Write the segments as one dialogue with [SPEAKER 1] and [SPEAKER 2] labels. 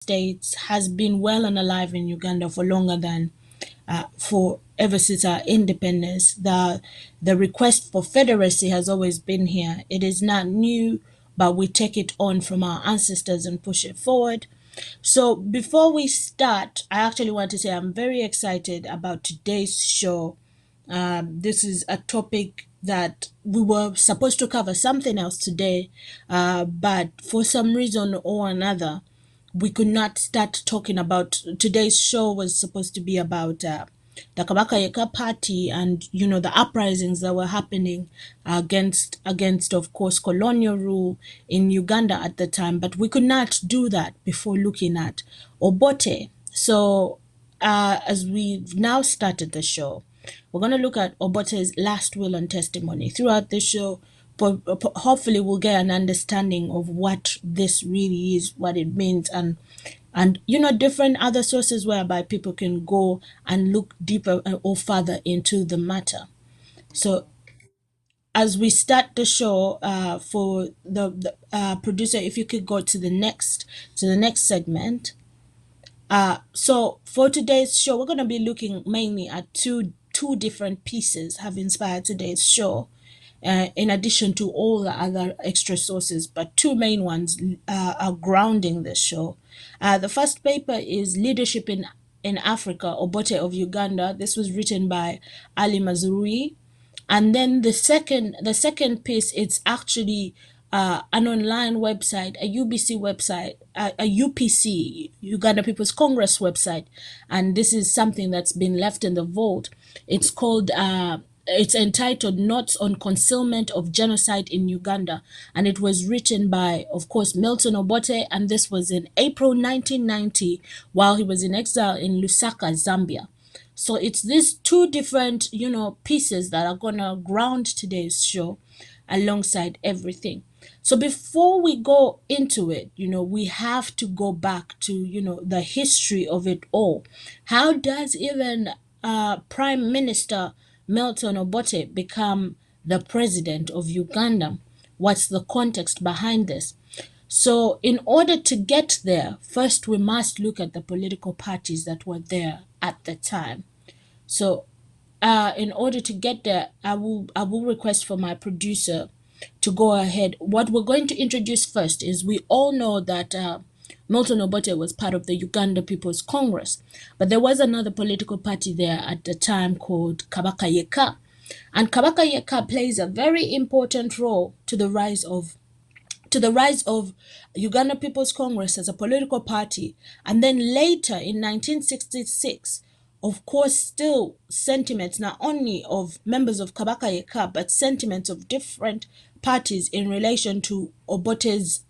[SPEAKER 1] States has been well and alive in Uganda for longer than for ever since our independence. The request for federacy has always been here. It is not new, but we take it on from our ancestors and push it forward. So before we start, I actually want to say I'm very excited about today's show. This is a topic that we were supposed to cover something else today, but for some reason or another, we could not start talking about. Today's show was supposed to be about the Kabaka Yekka party and the uprisings that were happening against of course colonial rule in Uganda at the time, but we could not do that before looking at Obote. So as we've now started the show, we're going to look at Obote's last will and testimony. Throughout the show, hopefully we'll get an understanding of what this really is, what it means, and different other sources whereby people can go and look deeper or further into the matter. So as we start the show, for the producer, if you could go to the next segment. So for today's show, we're going to be looking mainly at two different pieces have inspired today's show. In addition to all the other extra sources, but two main ones are grounding this show. The first paper is Leadership in Africa, Obote of Uganda. This was written by Ali Mazrui. And then the second piece, it's actually an online website, a UBC website, a UPC, Uganda People's Congress website. And this is something that's been left in the vault. It's called it's entitled Notes on Concealment of Genocide in Uganda, and it was written by, of course, Milton Obote, and this was in April 1990 while he was in exile in Lusaka, Zambia. So it's these two different, pieces that are gonna ground today's show alongside everything. So before we go into it, we have to go back to, the history of it all. How does even Prime Minister Milton Obote become the president of Uganda? What's the context behind this? So in order to get there, first we must look at the political parties that were there at the time. So in order to get there, I will request for my producer to go ahead. What we're going to introduce first is we all know that Milton Obote was part of the Uganda People's Congress, but there was another political party there at the time called Kabaka Yekka. And Kabaka Yekka plays a very important role to the rise of Uganda People's Congress as a political party. And then later in 1966, of course, still sentiments not only of members of Kabaka Yekka, but sentiments of different parties in relation to Obote's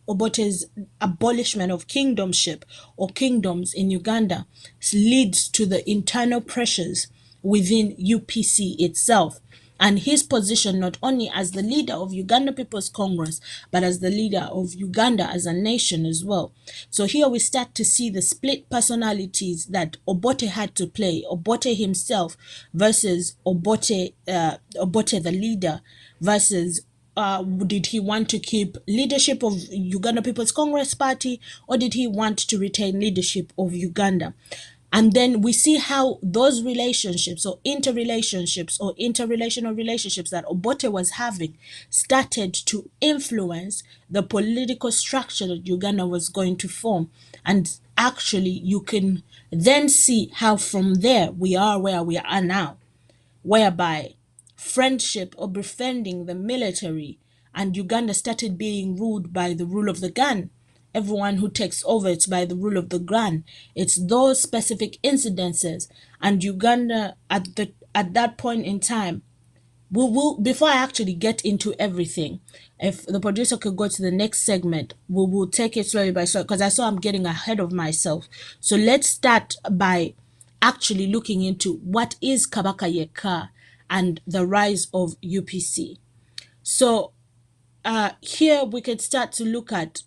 [SPEAKER 1] abolishment of kingdomship or kingdoms in Uganda leads to the internal pressures within UPC itself, and his position not only as the leader of Uganda People's Congress, but as the leader of Uganda as a nation as well. So here we start to see the split personalities that Obote had to play. Obote himself versus Obote the leader, versus did he want to keep leadership of Uganda People's Congress Party, or did he want to retain leadership of Uganda? And then we see how those relationships or interrelationships or interrelational relationships that Obote was having started to influence the political structure that Uganda was going to form. And actually, you can then see how from there we are where we are now, whereby friendship or befriending the military, and Uganda started being ruled by the rule of the gun. Everyone who takes over, it's by the rule of the gun. It's those specific incidences, and Uganda at that point in time. Before I actually get into everything, if the producer could go to the next segment, we will take it slowly by slowly, because I saw I'm getting ahead of myself. So let's start by actually looking into what is Kabaka Yekka and the rise of UPC. So here we could start to look at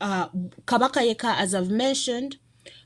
[SPEAKER 1] Kabaka Yekka, as I've mentioned,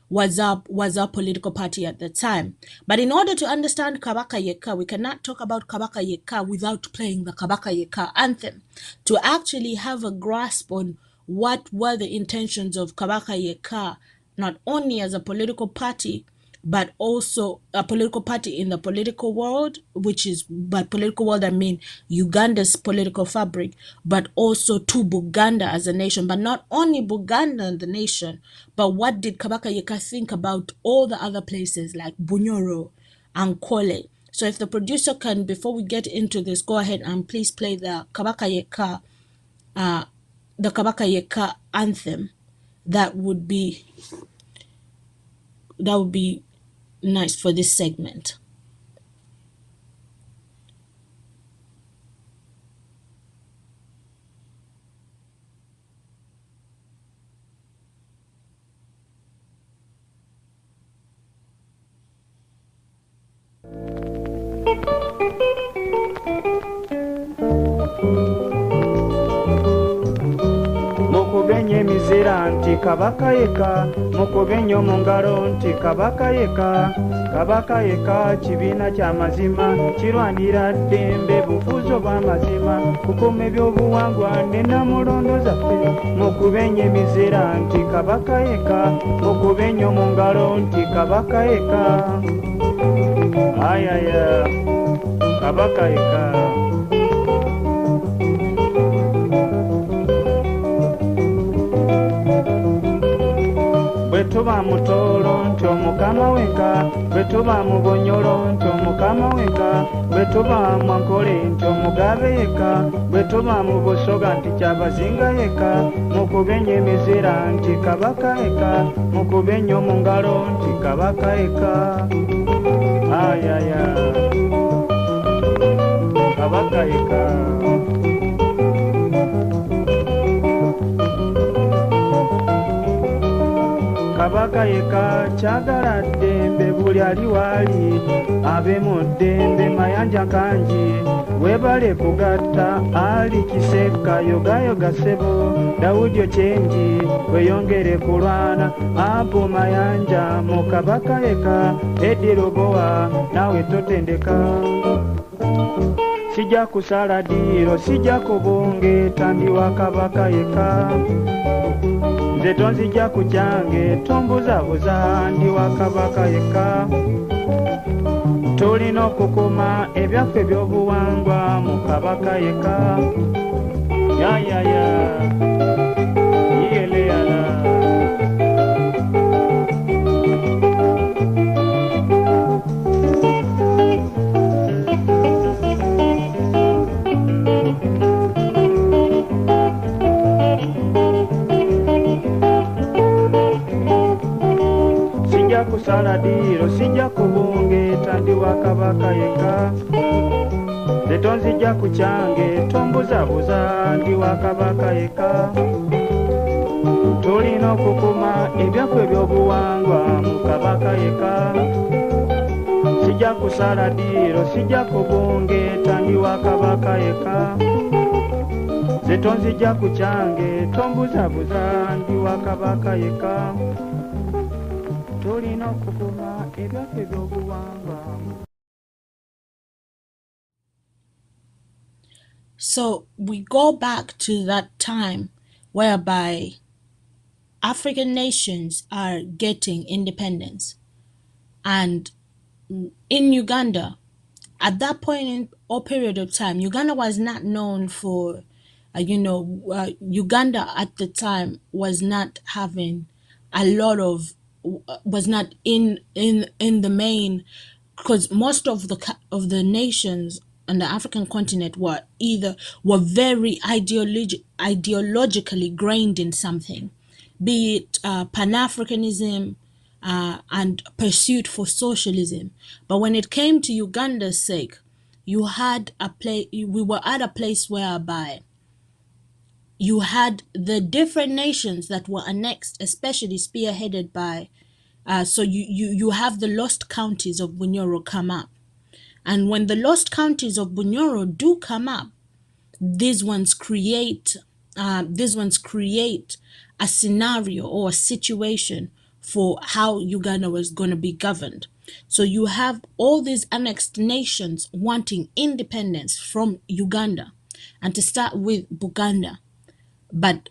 [SPEAKER 1] was our political party at the time. But in order to understand Kabaka Yekka, we cannot talk about Kabaka Yekka without playing the Kabaka Yekka anthem. To actually have a grasp on what were the intentions of Kabaka Yekka not only as a political party, but also a political party in the political world, which is, by political world I mean Uganda's political fabric, but also to Buganda as a nation. But not only Buganda the nation, but what did Kabaka Yekka think about all the other places like Bunyoro and Kole? So if the producer can, before we get into this, go ahead and please play the Kabaka Yekka anthem. That would be nice for this segment.
[SPEAKER 2] Mukubenye mizera nti Kabaka Yekka, mukubenye mu ngalo nti Kabaka Yekka. Kabaka Yekka kibiina kya mazima, kirwanira ddembe bufuzo bw'amazima, kukuuma ebyobuwangwa ne namulondo zaffe. Mukubenye mizera nti Kabaka Yekka, mukubenye mu ngalo nti Kabaka Yekka. Ayaya, Kabaka Yekka. Bwetuba mutoolo nti omukama wenka, bwetuba mu Bunyoro nti omukama wenka, bwetuba mu Ankole nti omugabe yekka, bwetuba mu Busoga nti kyabazinga yekka. Mukubenye emizira nti Kabaka Yekka, mukubenye mu ngalo nti Kabaka Yekka. Ayaya, Kabaka Yekka. Kabaka Yekka kyagala ddembe, buli ali waali abe mu ddembe. Mayanja kangi weebale kugatta, Ali Kiseka yogayoga ssebo, Dawudi Ochengi weyongere kulwana, Abo Mayanja mu Kabaka Yekka, Eddi Lobowa nawe totendeka. Sijja kusala ddiiro, sijja kubungeeta, ndi wa Kabaka Yekka. Nze tonzija ku kyange, tombuzabuza, ndi wa Kabaka Yekka. Tulina okukuuma ebyaffe ebyobuwangwa mu Kabaka Yekka. Yayaya, yiyeleyala. Kusala ddiiro, sijja kubungeeta, ndi wa Kabaka Yekka. Nze tonzija ku kyange, tombuzabuza, ndi wa Kabaka Yekka. Tulina okukuuma ebyaffe ebyobuwangwa mu Kabaka Yekka. Sijja kusala ddiiro, sijja kubungeeta, ndi wa Kabaka Yekka. Nze tonzija ku kyange, tombuzabuza, ndi wa Kabaka Yekka. Tulina okukuuma ebyaffe ebyobuwangwa.
[SPEAKER 1] So we go back to that time whereby African nations are getting independence. And in Uganda, at that point in or period of time, Uganda was not known for, Uganda at the time was not having a lot of, was not in the main, because most of the nations on the African continent were very ideologically grained in something, be it Pan-Africanism and pursuit for socialism. But when it came to Uganda's sake, we were at a place whereby you had the different nations that were annexed, especially spearheaded by, so you have the lost counties of Bunyoro come up. And when the lost counties of Bunyoro do come up, these ones create a scenario or a situation for how Uganda was going to be governed. So you have all these annexed nations wanting independence from Uganda, and to start with Buganda. But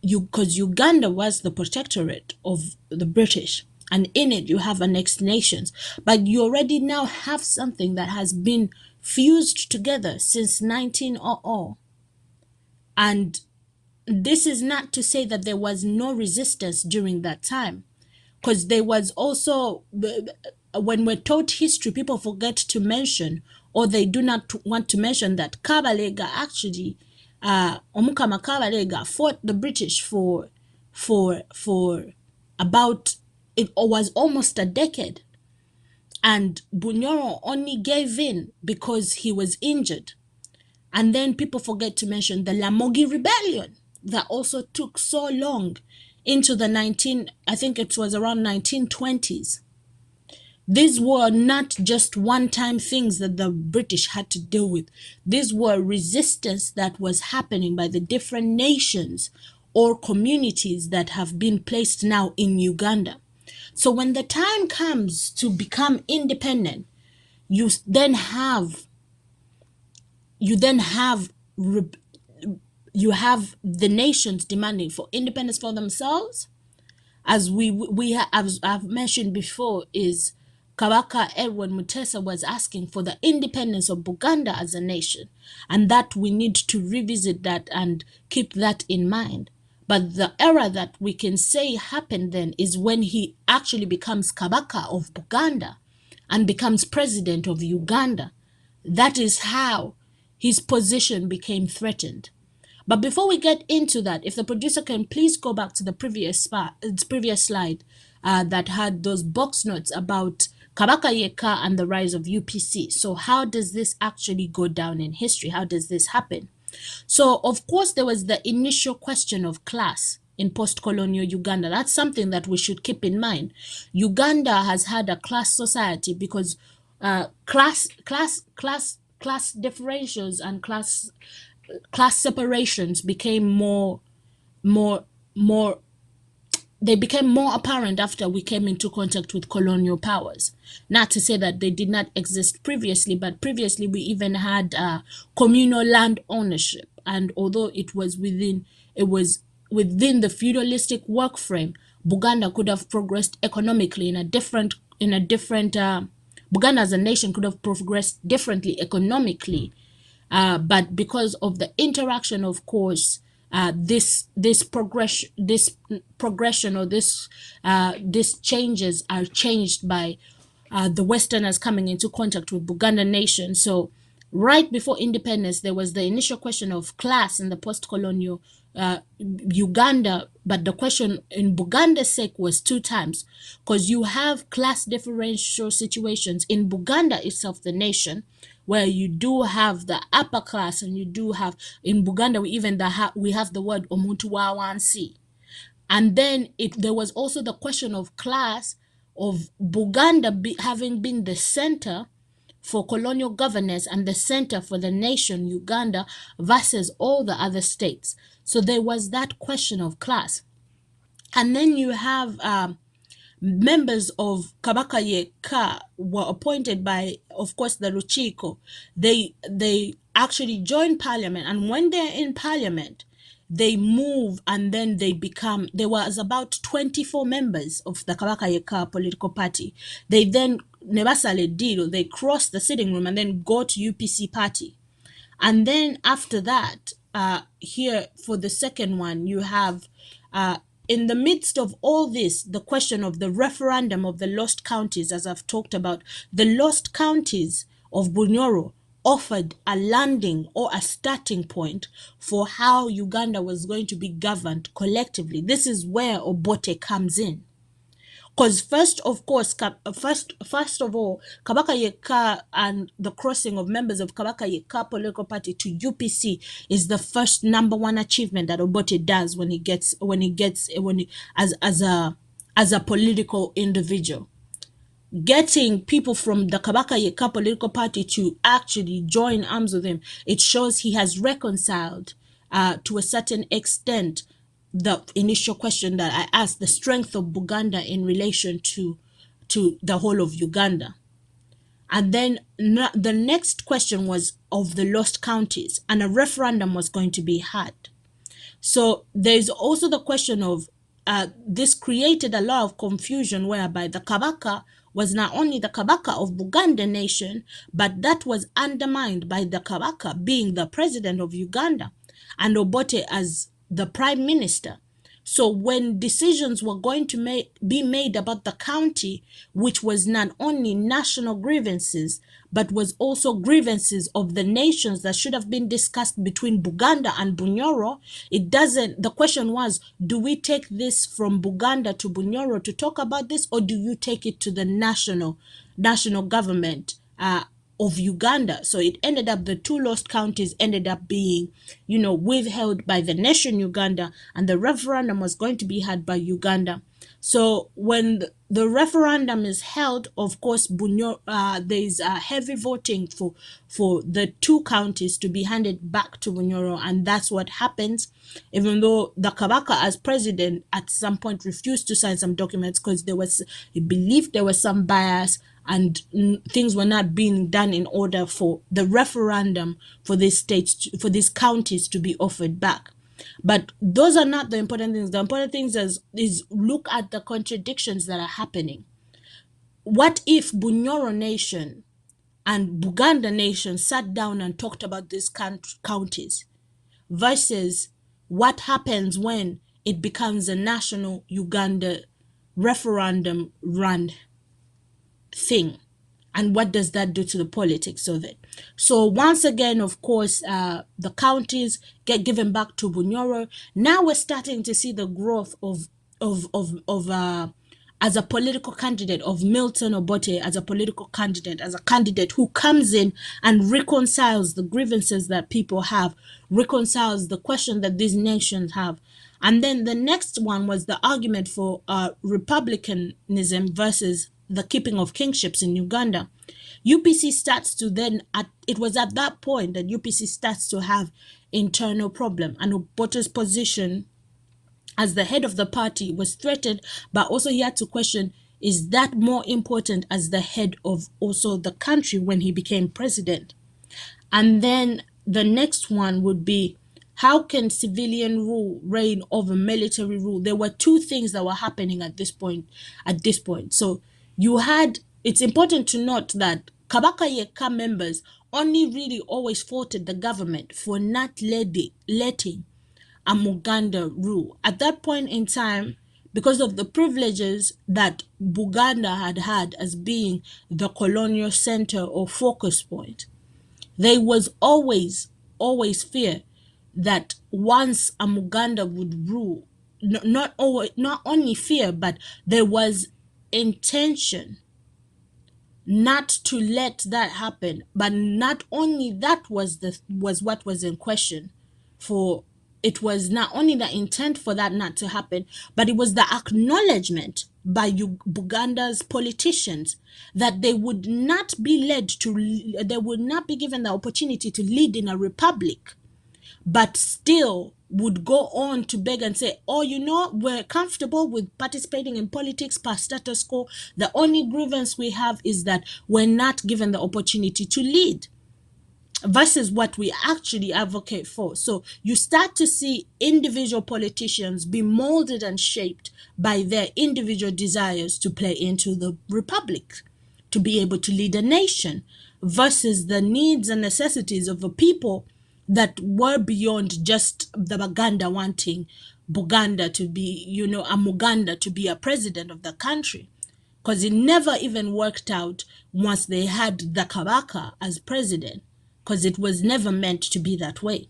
[SPEAKER 1] because Uganda was the protectorate of the British, and in it you have annexed nations, but you already now have something that has been fused together since 1900. And this is not to say that there was no resistance during that time, because there was also, when we're taught history, people forget to mention, or they do not want to mention, that Kabalega actually, Omukama Kabalega fought the British for about, it was almost a decade, and Bunyoro only gave in because he was injured. And then people forget to mention the Lamogi Rebellion that also took so long into the I think it was around 1920s. These were not just one-time things that the British had to deal with. These were resistance that was happening by the different nations or communities that have been placed now in Uganda. So when the time comes to become independent, you then have the nations demanding for independence for themselves, as I've mentioned before, is Kabaka Edward Mutesa was asking for the independence of Buganda as a nation, and that we need to revisit that and keep that in mind. But the era that we can say happened then is when he actually becomes Kabaka of Buganda and becomes president of Uganda. That is how his position became threatened. But before we get into that, if the producer can please go back to the previous slide that had those box notes about Kabaka Yekka and the rise of UPC. So how does this actually go down in history? How does this happen? So, of course, there was the initial question of class in post-colonial Uganda. That's something that we should keep in mind. Uganda has had a class society because class differentials and class separations became more apparent after we came into contact with colonial powers. Not to say that they did not exist previously, but previously we even had communal land ownership, and although it was within the feudalistic work frame, Buganda could have progressed economically Buganda as a nation could have progressed differently economically, but because of the interaction, of course, this progression or these changes are changed by the Westerners coming into contact with Buganda nation. So right before independence, there was the initial question of class in the post-colonial Uganda, but the question in Buganda's sake was two times, because you have class differential situations in Buganda itself, the nation, where you do have the upper class, and you do have, in Buganda, we have the word omuntu wa wansi. And then there was also the question of class of Buganda having been the center for colonial governance and the center for the nation Uganda versus all the other states. So there was that question of class. And then you have members of Kabaka Yekka were appointed by, of course, the Ruchiko. They actually joined parliament, and when they're in parliament, they move, and then there was about 24 members of the Kabaka Yekka political party. They then nebasale deal, they cross the sitting room and then go to UPC party. And then after that, here for the second one, you have in the midst of all this, the question of the referendum of the lost counties, as I've talked about. The lost counties of Bunyoro offered a landing or a starting point for how Uganda was going to be governed collectively. This is where Obote comes in. Because first of all, Kabaka Yekka and the crossing of members of Kabaka Yekka political party to UPC is the first number one achievement that Obote does as a political individual. Getting people from the Kabaka Yekka political party to actually join arms with him, it shows he has reconciled to a certain extent the initial question that I asked, the strength of Buganda in relation to the whole of Uganda. And then the next question was of the lost counties, and a referendum was going to be had. So there's also the question of this created a lot of confusion whereby the Kabaka was not only the Kabaka of Buganda nation, but that was undermined by the Kabaka being the president of Uganda and Obote as the prime minister. So when decisions were going to be made about the county, which was not only national grievances, but was also grievances of the nations that should have been discussed between Buganda and Bunyoro, the question was, do we take this from Buganda to Bunyoro to talk about this, or do you take it to the national government of Uganda? So it ended up, the two lost counties ended up being, withheld by the nation Uganda, and the referendum was going to be had by Uganda. So when the referendum is held, of course, there is a heavy voting for the two counties to be handed back to Bunyoro, and that's what happens. Even though the Kabaka, as president, at some point refused to sign some documents because he believed there was some bias and things were not being done in order for the referendum for these states, for these counties to be offered back. But those are not the important things. The important things is look at the contradictions that are happening. What if Bunyoro nation and Buganda nation sat down and talked about these counties versus what happens when it becomes a national Uganda referendum run thing? And what does that do to the politics of it? So once again, of course, the counties get given back to Bunyoro. Now we're starting to see the growth of as a political candidate, of Milton Obote as a political candidate, as a candidate who comes in and reconciles the grievances that people have, reconciles the question that these nations have. And then the next one was the argument for republicanism versus the keeping of kingships in Uganda. UPC starts to then, it was at that point that UPC starts to have internal problem, and Obote's position as the head of the party was threatened, but also he had to question, is that more important as the head of also the country when he became president? And then the next one would be, how can civilian rule reign over military rule? There were two things that were happening at this point. So it's important to note that Kabaka Yekka members only really always faulted the government for not letting a Muganda rule. At that point in time, because of the privileges that Buganda had as being the colonial center or focus point, there was always fear that once a Muganda would rule, not only fear, but there was intention not to let that happen. But not only that was what was in question. For it was not only the intent for that not to happen, but it was the acknowledgement by Buganda's politicians that they would not be given the opportunity to lead in a republic, but still would go on to beg and say, we're comfortable with participating in politics per status quo. The only grievance we have is that we're not given the opportunity to lead, versus what we actually advocate for. So you start to see individual politicians be molded and shaped by their individual desires to play into the republic, to be able to lead a nation, versus the needs and necessities of the people that were beyond just the Baganda wanting Buganda to be, a Muganda to be a president of the country. Because it never even worked out once they had the Kabaka as president, because it was never meant to be that way.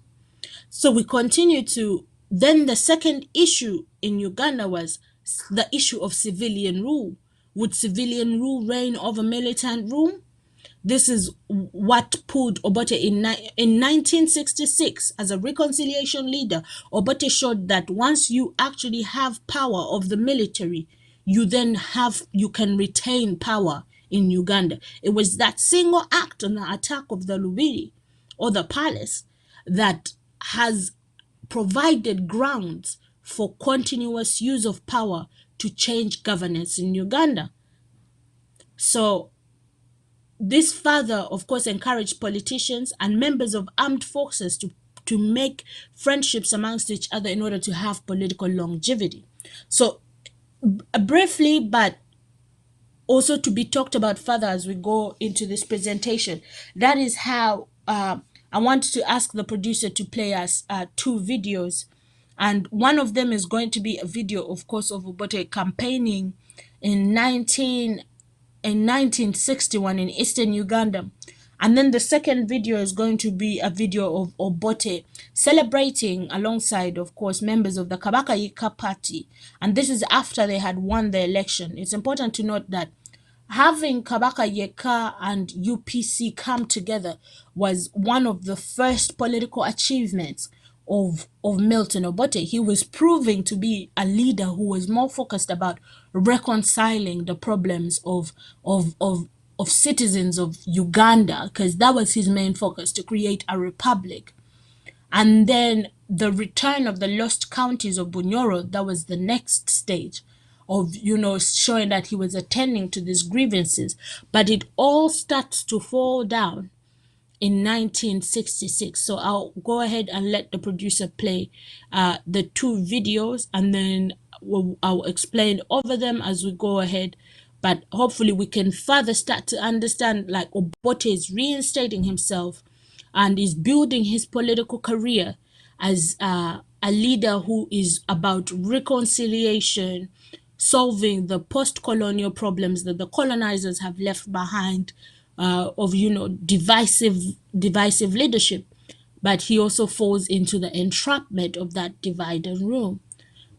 [SPEAKER 1] So we continue to, then the second issue in Uganda was the issue of civilian rule. Would civilian rule reign over militant rule? This is what pulled Obote in 1966 as a reconciliation leader. Obote showed that once you actually have power of the military, you can retain power in Uganda. It was that single act on the attack of the Lubiri or the palace that has provided grounds for continuous use of power to change governance in Uganda. So this further, of course, encouraged politicians and members of armed forces to to make friendships amongst each other in order to have political longevity. So briefly, but also to be talked about further as we go into this presentation, that is how I want to ask the producer to play us two videos. And one of them is going to be a video, of course, of Obote campaigning in 1961 in eastern Uganda. And then the second video is going to be a video of Obote celebrating alongside, of course, members of the Kabaka Yekka party. And this is after they had won the election. It's important to note that having Kabaka Yekka and UPC come together was one of the first political achievements of Milton Obote. He was proving to be a leader who was more focused about reconciling the problems of citizens of Uganda, because that was his main focus, to create a republic. And then the return of the lost counties of Bunyoro, that was the next stage of, showing that he was attending to these grievances. But it all starts to fall down in 1966. So I'll go ahead and let the producer play the two videos, and then I'll explain over them as we go ahead. But hopefully we can further start to understand, like, Obote is reinstating himself and is building his political career as a leader who is about reconciliation, solving the post-colonial problems that the colonizers have left behind, of divisive leadership. But he also falls into the entrapment of that divide and rule.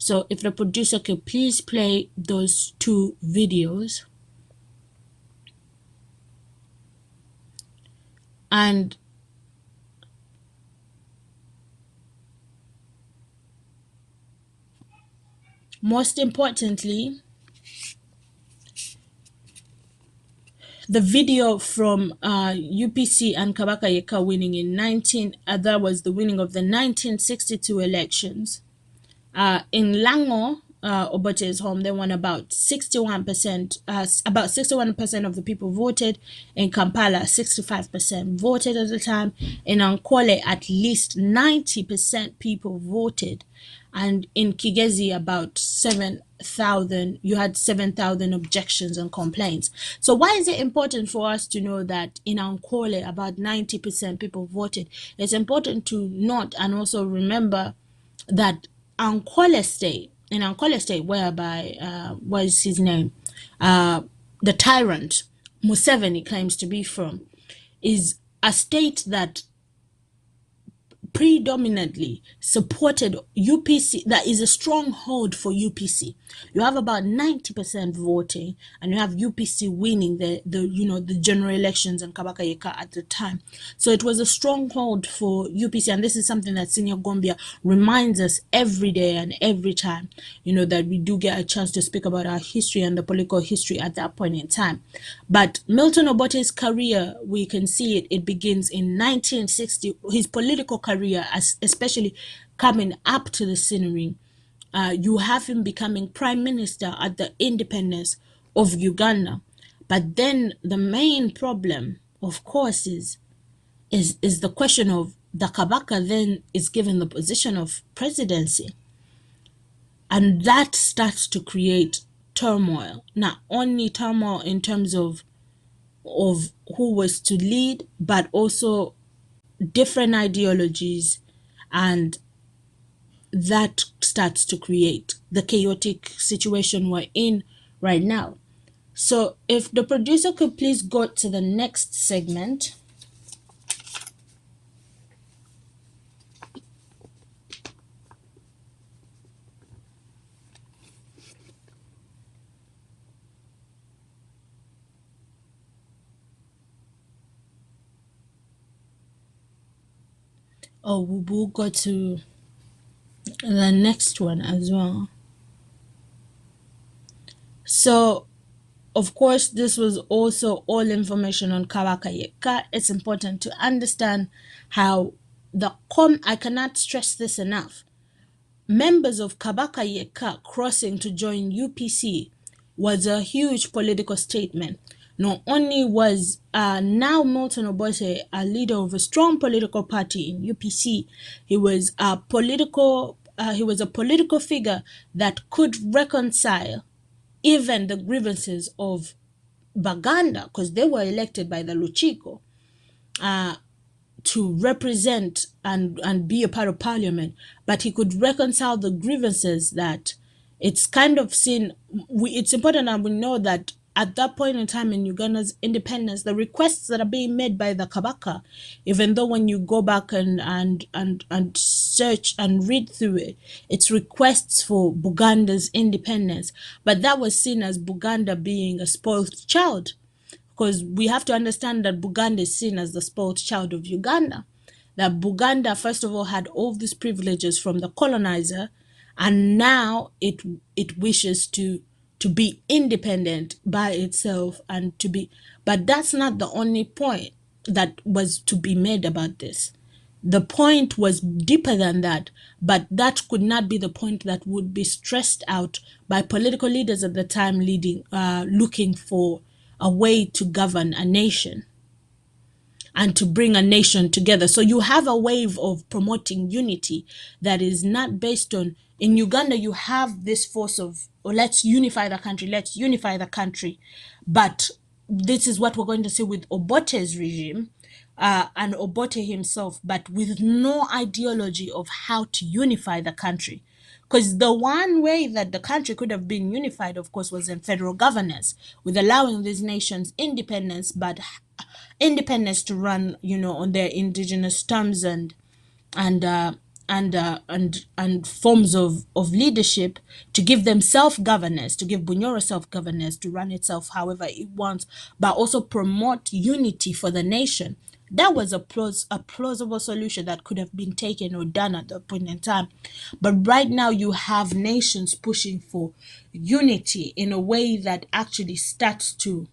[SPEAKER 1] So if the producer could please play those two videos. And most importantly, the video from UPC and Kabaka Yekka winning that was the winning of the 1962 elections. In Lango, Obote's home, they won about 61%. About 61% of the people voted. In Kampala, 65% voted at the time. In Ankole, at least 90% people voted. And in Kigezi, about 7,000, you had 7,000 objections and complaints. So why is it important for us to know that in Ankole, about 90% people voted? It's important to note and also remember that Ankole State, whereby, what is his name? The tyrant, Museveni, claims to be from, is a state that predominantly supported UPC, that is a stronghold for UPC. You have about 90% voting, and you have UPC winning the general elections in Kabaka Yekka at the time. So it was a stronghold for UPC, and this is something that Senior Gombia reminds us every day and every time, that we do get a chance to speak about our history and the political history at that point in time. But Milton Obote's career, we can see it begins in 1960. His political career, especially coming up to the scenery, you have him becoming prime minister at the independence of Uganda. But then the main problem, of course, is the question of the Kabaka then is given the position of presidency, and that starts to create turmoil. Not only turmoil in terms of who was to lead, but also different ideologies, and that starts to create the chaotic situation we're in right now. So if the producer could please go to the next segment. Oh, we'll go to the next one as well. So, of course, this was also all information on Kabaka Yekka. It's important to understand how I cannot stress this enough. Members of Kabaka Yekka crossing to join UPC was a huge political statement. Not only was now Milton Obote a leader of a strong political party in UPC, he was a political figure that could reconcile even the grievances of Baganda, because they were elected by the Luchiko to represent and be a part of parliament, but he could reconcile the grievances that it's kind of seen. It's important that we know that at that point in time in Uganda's independence, the requests that are being made by the Kabaka, even though when you go back and search and read through it, it's requests for Buganda's independence, but that was seen as Buganda being a spoiled child, because we have to understand that Buganda is seen as the spoiled child of Uganda. That Buganda, first of all, had all these privileges from the colonizer, and now it wishes to be independent by itself and to be. But that's not the only point that was to be made about this. The point was deeper than that, but that could not be the point that would be stressed out by political leaders at the time, looking for a way to govern a nation and to bring a nation together. So you have a wave of promoting unity that is not based on, in Uganda, you have this force of, oh, let's unify the country. But this is what we're going to see with Obote's regime and Obote himself, but with no ideology of how to unify the country. Because the one way that the country could have been unified, of course, was in federal governance, with allowing these nations independence, but independence to run, on their indigenous terms and forms of leadership, to give them self-governance, to give Bunyoro self-governance, to run itself however it wants, but also promote unity for the nation. That was a plausible solution that could have been taken or done at that point in time. But right now you have nations pushing for unity in a way that actually starts to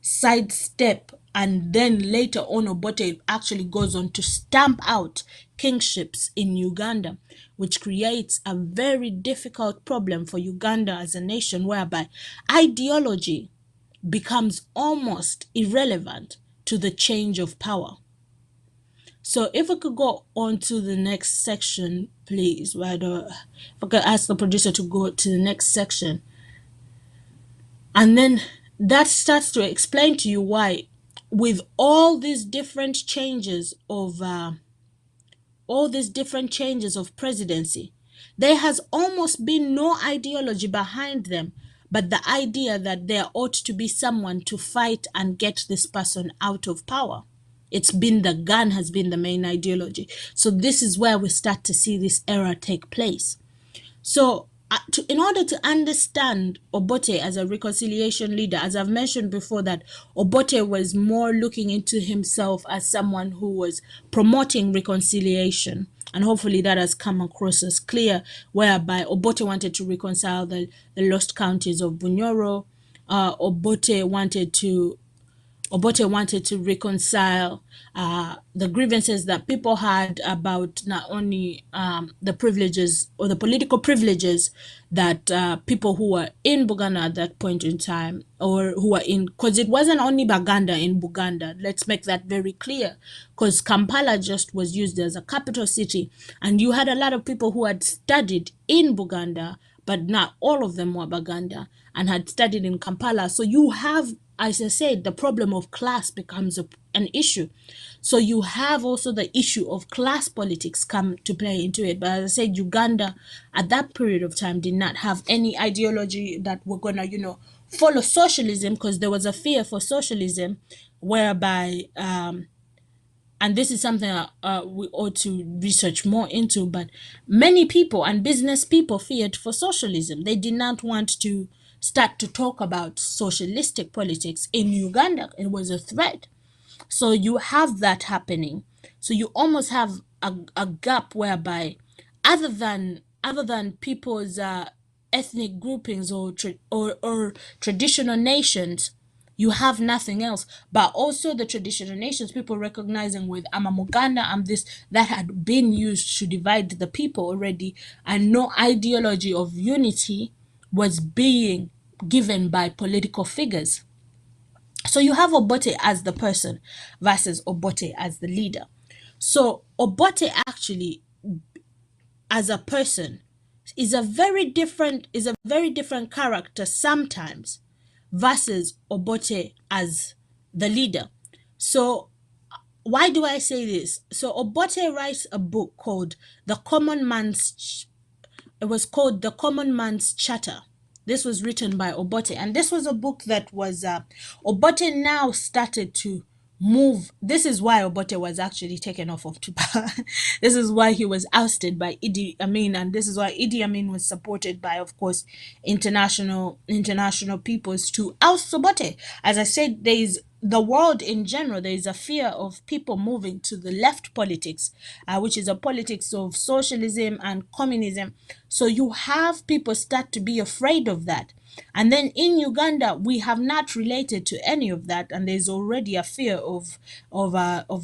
[SPEAKER 1] sidestep, and then later on Obote actually goes on to stamp out kingships in Uganda, which creates a very difficult problem for Uganda as a nation, whereby ideology becomes almost irrelevant to the change of power. So if we could go on to the next section, please. If I could ask the producer to go to the next section. And then that starts to explain to you why, with all these different changes of presidency, there has almost been no ideology behind them, but the idea that there ought to be someone to fight and get this person out of power. It's been the gun has been the main ideology. So this is where we start to see this era take place. So in order to understand Obote as a reconciliation leader, as I've mentioned before, that Obote was more looking into himself as someone who was promoting reconciliation. And hopefully that has come across as clear, whereby Obote wanted to reconcile the lost counties of Bunyoro. Obote wanted to reconcile the grievances that people had about not only the privileges or the political privileges that people who were in Buganda at that point in time, or who were in, because it wasn't only Baganda in Buganda. Let's make that very clear, because Kampala just was used as a capital city, and you had a lot of people who had studied in Buganda, but not all of them were Baganda and had studied in Kampala. So you have, as I said, the problem of class becomes an issue. So you have also the issue of class politics come to play into it. But as I said, Uganda at that period of time did not have any ideology that we're going to, follow socialism, because there was a fear for socialism, whereby, and this is something we ought to research more into, but many people and business people feared for socialism. They did not want to start to talk about socialistic politics in Uganda. It was a threat. So you have that happening. So you almost have a gap whereby other than people's ethnic groupings or traditional nations, you have nothing else. But also the traditional nations, people recognizing with Amamuganda and this, that had been used to divide the people already, and no ideology of unity was being given by political figures. So you have Obote as the person versus Obote as the leader. So Obote actually, as a person, is a very different character sometimes versus Obote as the leader. So why do I say this? So Obote writes a book called The Common Man's it was called The Common Man's Charter. This was written by Obote, and this was a book that was Obote now started to move. This is why Obote was actually taken off of power. This is why he was ousted by Idi Amin, and this is why Idi Amin was supported by, of course, international peoples to oust Obote. As I said, there is the world in general, there is a fear of people moving to the left politics, which is a politics of socialism and communism. So you have people start to be afraid of that. And then in Uganda, we have not related to any of that, and there's already a fear of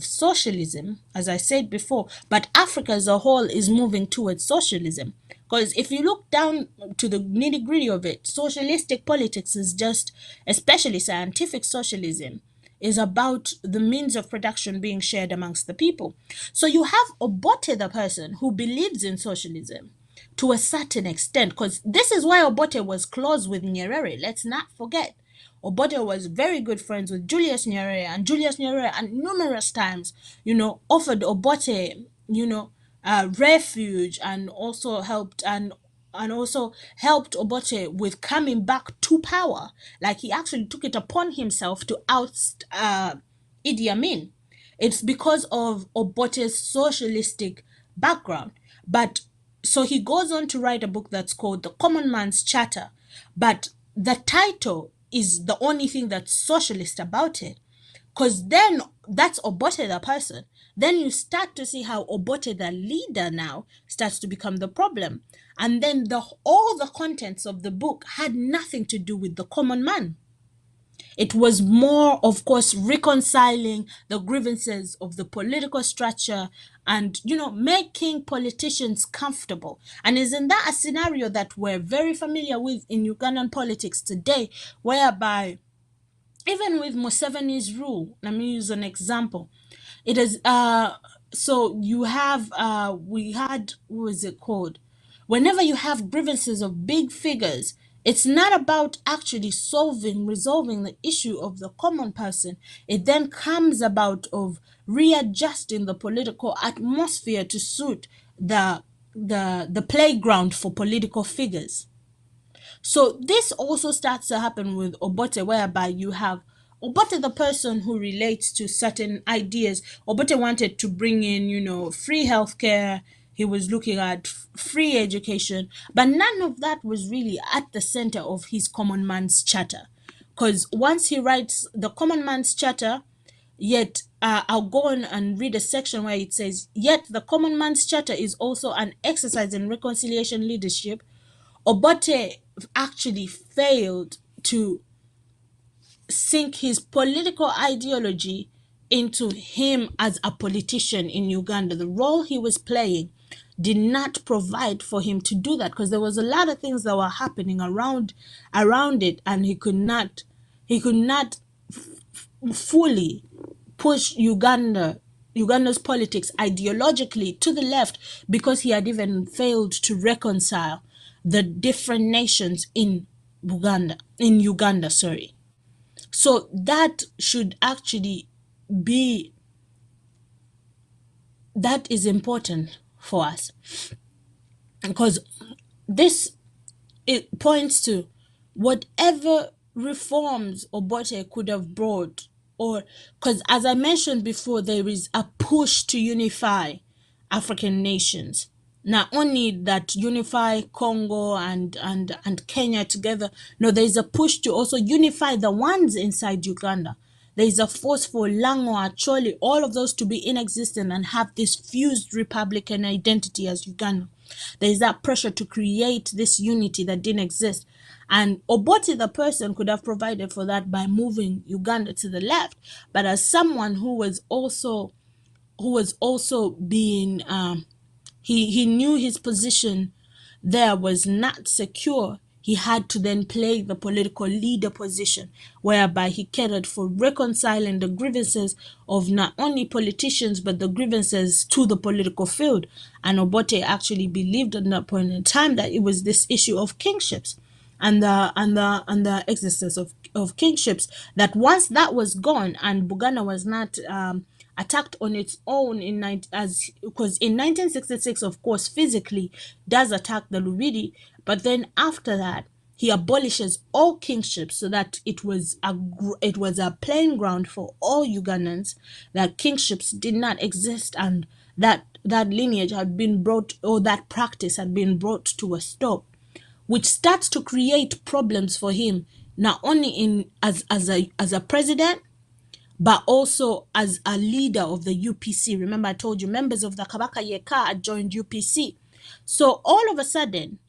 [SPEAKER 1] socialism, as I said before. But Africa as a whole is moving towards socialism. Because if you look down to the nitty gritty of it, socialistic politics is just, especially scientific socialism, is about the means of production being shared amongst the people. So you have Obote, the person who believes in socialism to a certain extent, because this is why Obote was close with Nyerere. Let's not forget. Obote was very good friends with Julius Nyerere, and Julius Nyerere, and numerous times, offered Obote, refuge, and also helped Obote with coming back to power. Like, he actually took it upon himself to oust Idi Amin. It's because of Obote's socialistic background. But so he goes on to write a book that's called The Common Man's Charter. But the title is the only thing that's socialist about it. Because then that's Obote the person. Then you start to see how Obote the leader now starts to become the problem. And then all the contents of the book had nothing to do with the common man. It was more, of course, reconciling the grievances of the political structure and, making politicians comfortable. And isn't that a scenario that we're very familiar with in Ugandan politics today, whereby even with Museveni's rule, let me use an example. It is, so you have, we had, what was it called? Whenever you have grievances of big figures, it's not about actually resolving the issue of the common person. It then comes about of readjusting the political atmosphere to suit the playground for political figures. So this also starts to happen with Obote, whereby you have Obote, the person who relates to certain ideas. Obote wanted to bring in, free healthcare. He was looking at free education, but none of that was really at the center of his common man's charter. Because once he writes the common man's charter, yet I'll go on and read a section where it says, yet the common man's charter is also an exercise in reconciliation leadership. Obote actually failed to sink his political ideology into him as a politician in Uganda. The role he was playing did not provide for him to do that, because there was a lot of things that were happening around it, and he could not fully push Uganda's politics ideologically to the left, because he had even failed to reconcile the different nations in Uganda, sorry. So that should actually be, that is important for us, because it points to whatever reforms Obote could have brought, or because, as I mentioned before, there is a push to unify African nations. Not only that unify Congo and Kenya together, no, there is a push to also unify the ones inside Uganda. There is a force for Lango, Acholi, all of those to be inexistent and have this fused republican identity as Uganda. There is that pressure to create this unity that didn't exist. And Obote, the person, could have provided for that by moving Uganda to the left. But as someone who was also being, he knew his position there was not secure. he had to then play the political leader position, whereby he catered for reconciling the grievances of not only politicians, but the grievances to the political field. And Obote actually believed at that point in time that it was this issue of kingships and the existence of kingships, that once that was gone and Buganda was not attacked on its own because in 1966, of course, physically does attack the Lubidi, but then after that he abolishes all kingships, so that it was a plain ground for all Ugandans that kingships did not exist, and that lineage had been brought, or that practice had been brought to a stop, which starts to create problems for him, not only as a president, but also as a leader of the UPC. Remember, I told you members of the Kabaka Yekka had joined UPC. So all of a sudden,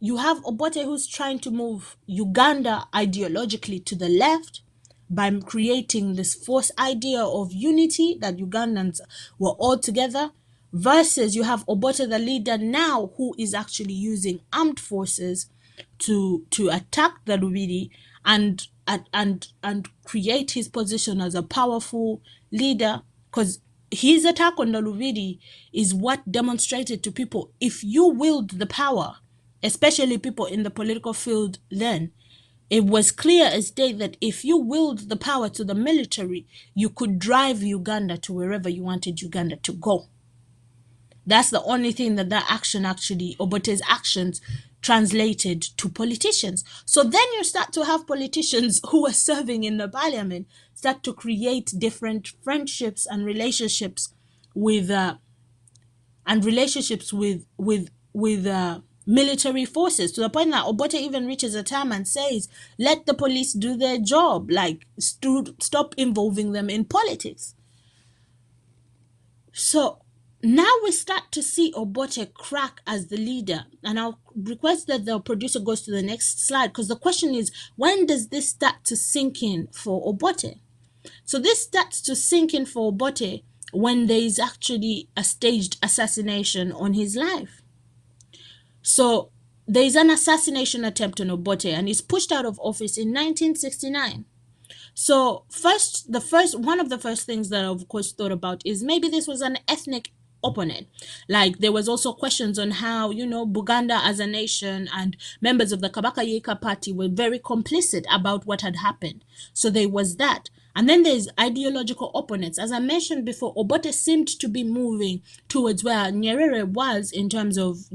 [SPEAKER 1] you have Obote who's trying to move Uganda ideologically to the left by creating this false idea of unity, that Ugandans were all together, versus you have Obote, the leader now, who is actually using armed forces to attack the Lubidi and create his position as a powerful leader, because his attack on the Lubidi is what demonstrated to people, if you wield the power, especially people in the political field then, it was clear as day that if you willed the power to the military, you could drive Uganda to wherever you wanted Uganda to go. That's the only thing that action actually, Obote's actions, translated to politicians. So then you start to have politicians who are serving in the parliament start to create different friendships and relationships with military forces, to the point that Obote even reaches a time and says, let the police do their job, like stop involving them in politics. So now we start to see Obote crack as the leader, and I'll request that the producer goes to the next slide, because the question is, when does this start to sink in for Obote? So this starts to sink in for Obote when there is actually a staged assassination on his life. So there is an assassination attempt on Obote, and he's pushed out of office in 1969. So one of the first things that I, of course, thought about is maybe this was an ethnic opponent. Like, there was also questions on how, Buganda as a nation and members of the Kabaka Yekka party were very complicit about what had happened. So there was that. And then there's ideological opponents. As I mentioned before, Obote seemed to be moving towards where Nyerere was in terms of,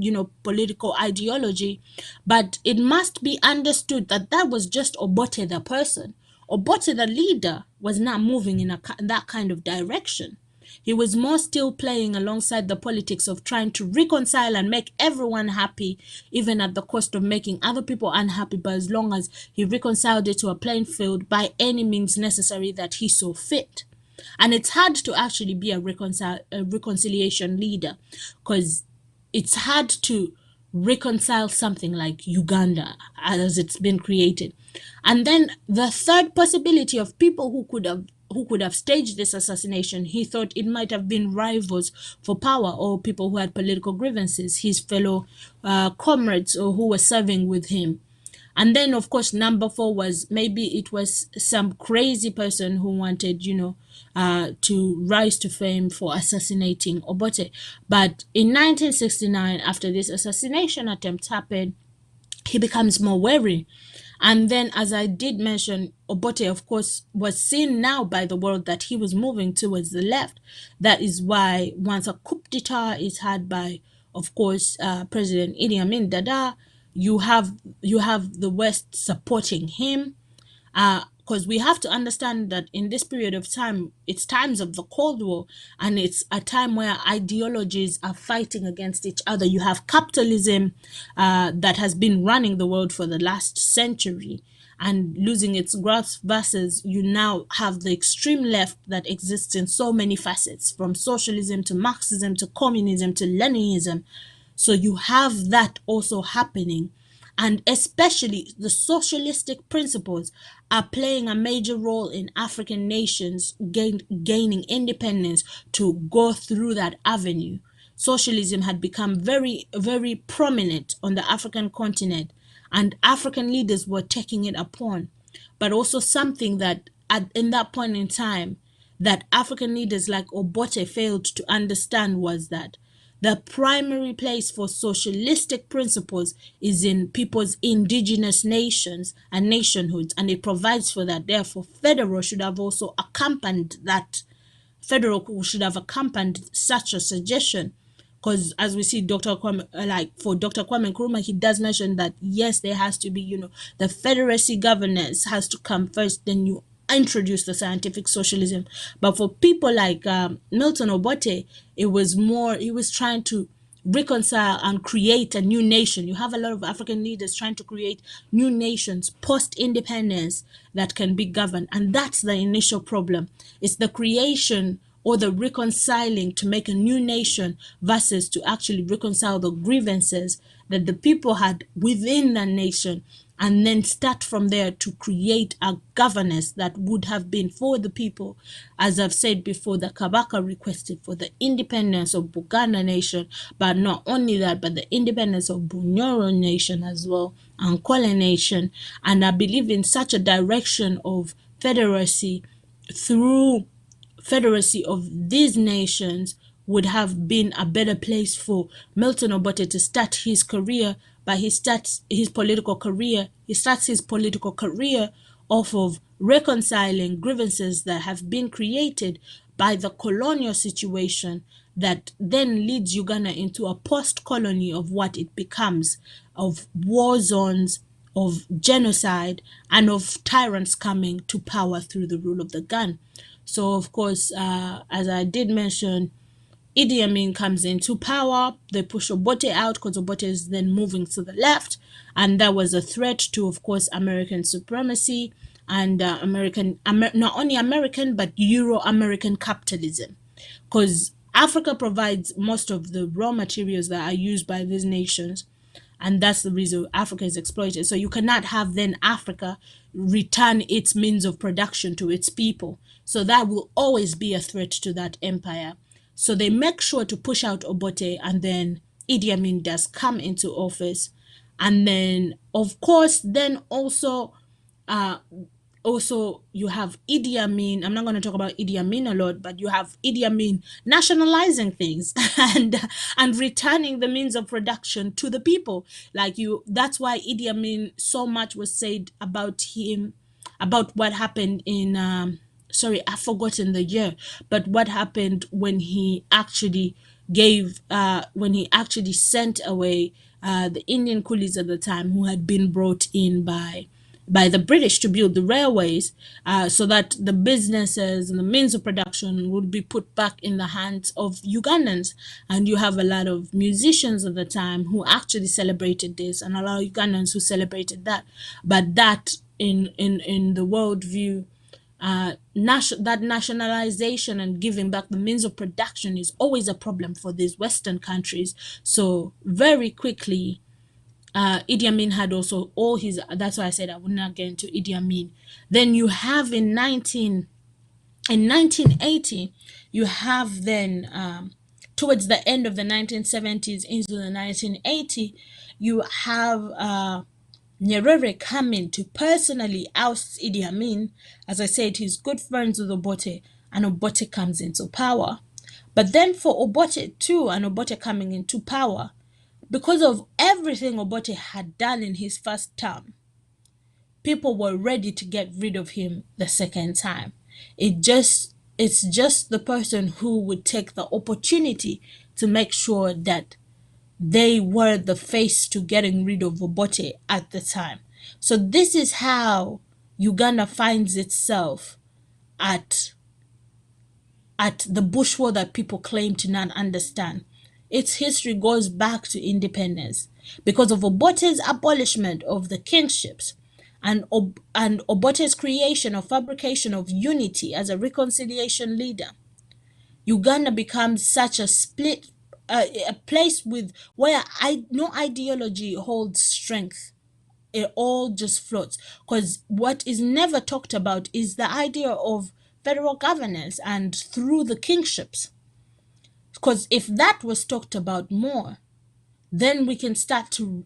[SPEAKER 1] political ideology. But it must be understood that that was just Obote the person. Obote the leader was not moving in that kind of direction. He was more still playing alongside the politics of trying to reconcile and make everyone happy, even at the cost of making other people unhappy, but as long as he reconciled it to a playing field by any means necessary that he saw fit. And it's hard to actually be a reconciliation leader, because it's hard to reconcile something like Uganda as it's been created. And then the third possibility of people who could have staged this assassination, he thought it might have been rivals for power, or people who had political grievances, his fellow comrades, or who were serving with him. And then, of course, number 4 was maybe it was some crazy person who wanted, to rise to fame for assassinating Obote. But in 1969, after this assassination attempt happened, he becomes more wary. And then, as I did mention, Obote, of course, was seen now by the world that he was moving towards the left. That is why once a coup d'etat is had by, of course, President Idi Amin Dada, you have the West supporting him. Because we have to understand that in this period of time, it's times of the Cold War, and it's a time where ideologies are fighting against each other. You have capitalism that has been running the world for the last century and losing its grasp, versus you now have the extreme left that exists in so many facets, from socialism to Marxism to communism to Leninism. So you have that also happening. And especially the socialistic principles are playing a major role in African nations gaining independence to go through that avenue. Socialism had become very, very prominent on the African continent. and African leaders were taking it upon. But also something that in that point in time that African leaders like Obote failed to understand was that the primary place for socialistic principles is in people's indigenous nations and nationhoods, and it provides for that. Therefore, federal should have also accompanied that. Federal should have accompanied such a suggestion, because as we see Dr. Kwame, like for Dr. Kwame Nkrumah, he does mention that yes, there has to be, the Federacy governance has to come first, then you introduce the scientific socialism. But for people like Milton Obote, it was more, he was trying to reconcile and create a new nation. You have a lot of African leaders trying to create new nations post-independence that can be governed, and that's the initial problem. It's the creation or the reconciling to make a new nation versus to actually reconcile the grievances that the people had within the nation, and then start from there to create a governance that would have been for the people. As I've said before, the Kabaka requested for the independence of Buganda nation, but not only that, but the independence of Bunyoro nation as well, and Kwale nation. And I believe in such a direction of federacy through federacy of these nations would have been a better place for Milton Obote to start his career. But he starts his political career off of reconciling grievances that have been created by the colonial situation that then leads Uganda into a post-colony of what it becomes, of war zones, of genocide, and of tyrants coming to power through the rule of the gun. So, of course, as I did mention, Idi Amin comes into power. They push Obote out because Obote is then moving to the left. And that was a threat to, of course, American supremacy and not only American, but Euro-American capitalism. Because Africa provides most of the raw materials that are used by these nations. And that's the reason Africa is exploited. So you cannot have then Africa return its means of production to its people. So that will always be a threat to that empire. So they make sure to push out Obote, and then Idi Amin does come into office. And then, of course, then also you have Idi Amin. I'm not going to talk about Idi Amin a lot, but you have Idi Amin nationalizing things and returning the means of production to the people. That's why Idi Amin, so much was said about him, about what happened in I've forgotten the year, but what happened when he actually sent away the Indian coolies at the time who had been brought in by the British to build the railways, so that the businesses and the means of production would be put back in the hands of Ugandans. And you have a lot of musicians at the time who actually celebrated this, and a lot of Ugandans who celebrated that. But that in the world view, that nationalization and giving back the means of production is always a problem for these Western countries. So very quickly, Idi Amin had also all his, that's why I said I would not get into Idi Amin. Then you have in 1980, you have then towards the end of the 1970s into the 1980, you have Nyerere coming to personally oust Idi Amin. As I said, he's good friends with Obote, and Obote comes into power. But then for Obote too, and Obote coming into power, because of everything Obote had done in his first term, people were ready to get rid of him the second time. It's just the person who would take the opportunity to make sure that they were the face to getting rid of Obote at the time. So this is how Uganda finds itself at the bush war that people claim to not understand. Its history goes back to independence because of Obote's abolishment of the kingships and Obote's creation or fabrication of unity as a reconciliation leader. Uganda becomes such a split, a place where no ideology holds strength. It all just floats, because what is never talked about is the idea of federal governance and through the kingships. Because if that was talked about more, then we can start to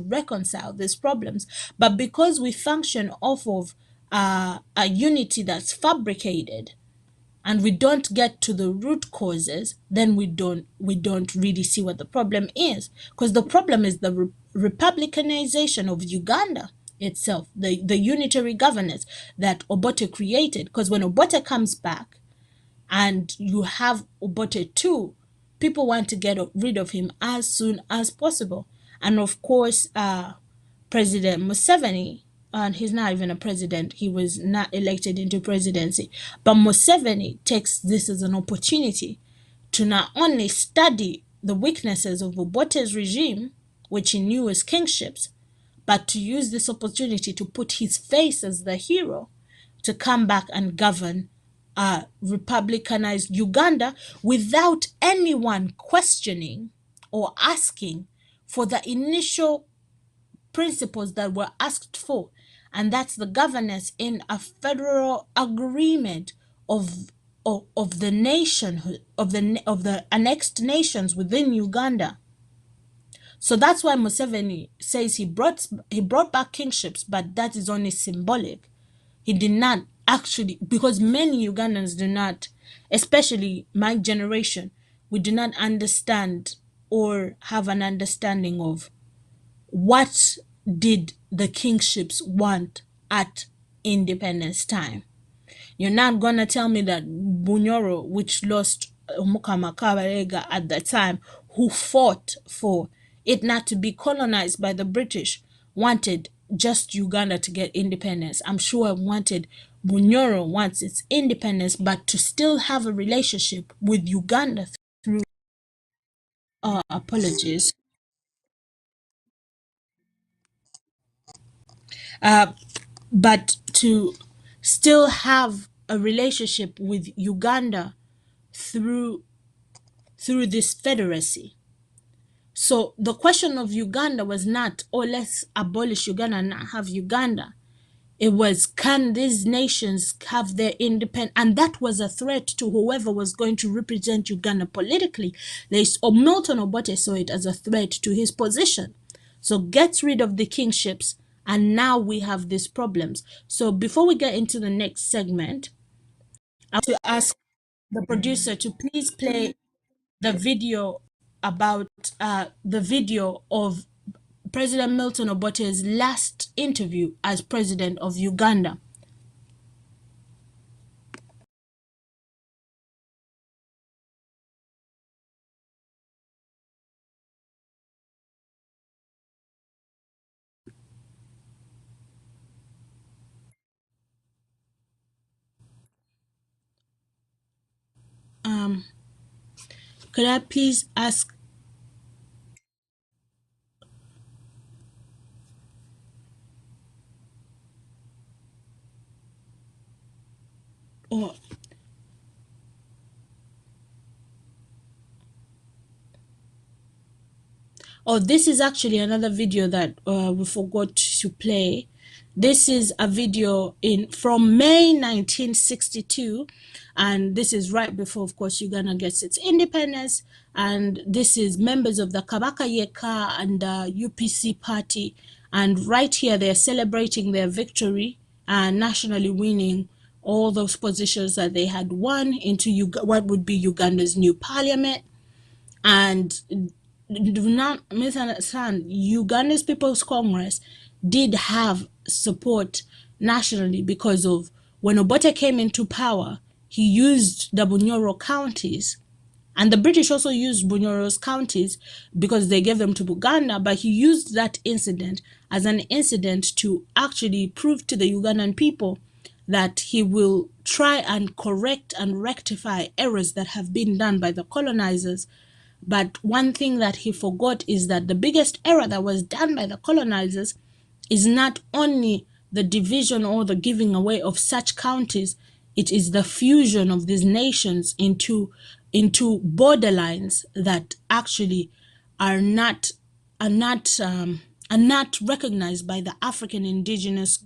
[SPEAKER 1] reconcile these problems. But because we function off of a unity that's fabricated, and we don't get to the root causes, then we don't really see what the problem is. Because the problem is the republicanization of Uganda itself, the unitary governance that Obote created. Because when Obote comes back and you have Obote too, people want to get rid of him as soon as possible. And of course, President Museveni, and he's not even a president, he was not elected into presidency, but Museveni takes this as an opportunity to not only study the weaknesses of Obote's regime, which he knew as kingships, but to use this opportunity to put his face as the hero to come back and govern republicanized Uganda without anyone questioning or asking for the initial principles that were asked for, and that's the governance in a federal agreement of the nationhood of the annexed nations within Uganda. So that's why Museveni says he brought back kingships, but that is only symbolic. He did not actually, because many Ugandans do not, especially my generation, we do not understand or have an understanding of what did the kingships want at independence time. You're not gonna tell me that Bunyoro, which lost Mukama Kabarega at the time, who fought for it not to be colonized by the British, wanted just Uganda to get independence. I'm sure Bunyoro wants its independence, but to still have a relationship with Uganda through apologies. But to still have a relationship with Uganda through this federacy. So the question of Uganda was not, oh, let's abolish Uganda and not have Uganda. It was, can these nations have their independence? And that was a threat to whoever was going to represent Uganda politically. Milton Obote saw it as a threat to his position. So get rid of the kingships, and now we have these problems. So before we get into the next segment, I want to ask the producer to please play the video about the video of President Milton Obote's last interview as president of Uganda. Could I please ask? Oh, this is actually another video that we forgot to play. This is a video from May 1962, and this is right before, of course, Uganda gets its independence. And this is members of the Kabaka Yekka and UPC party, and right here they're celebrating their victory and nationally winning all those positions that they had won into what would be Uganda's new parliament. And do not misunderstand, Uganda's People's Congress did have support nationally because of when Obote came into power, he used the Bunyoro counties, and the British also used Bunyoro's counties because they gave them to Uganda, but he used that incident as an incident to actually prove to the Ugandan people that he will try and correct and rectify errors that have been done by the colonizers. But one thing that he forgot is that the biggest error that was done by the colonizers is not only the division or the giving away of such counties, it is the fusion of these nations into borderlines that actually are not recognized by the African indigenous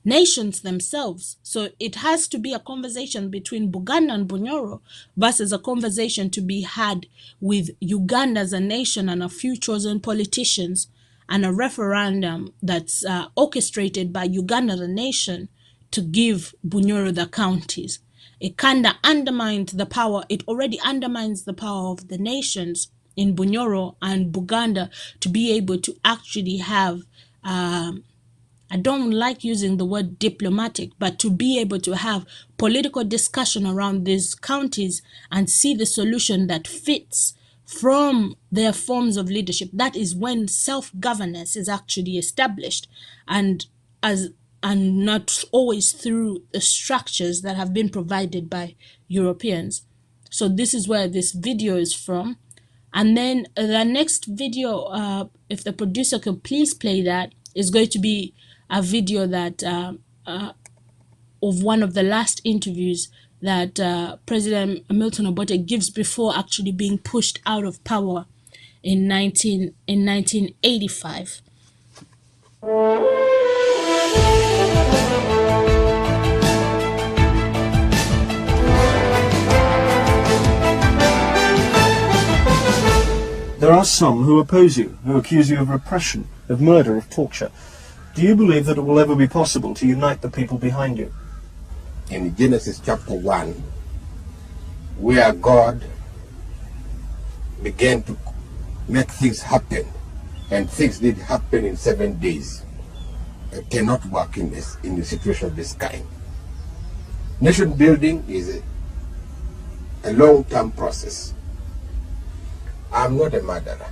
[SPEAKER 1] nations themselves. So it has to be a conversation between Buganda and Bunyoro versus a conversation to be had with Uganda as a nation and a few chosen politicians and a referendum that's orchestrated by Uganda the nation to give Bunyoro the counties. It kind of undermines the power. It already undermines the power of the nations in Bunyoro and Buganda to be able to actually have I don't like using the word diplomatic, but to be able to have political discussion around these counties and see the solution that fits from their forms of leadership. That is when self-governance is actually established, and not always through the structures that have been provided by Europeans. So this is where this video is from. And then the next video, if the producer could please play that, is going to be a video that of one of the last interviews that President Milton Obote gives before actually being pushed out of power in 1985.
[SPEAKER 3] There are some who oppose you, who accuse you of repression, of murder, of torture. Do you believe that it will ever be possible to unite the people behind you?
[SPEAKER 4] In Genesis chapter 1, where God began to make things happen, and things did happen in 7 days, it cannot work in a situation of this kind. Nation building is a long-term process. I'm not a murderer.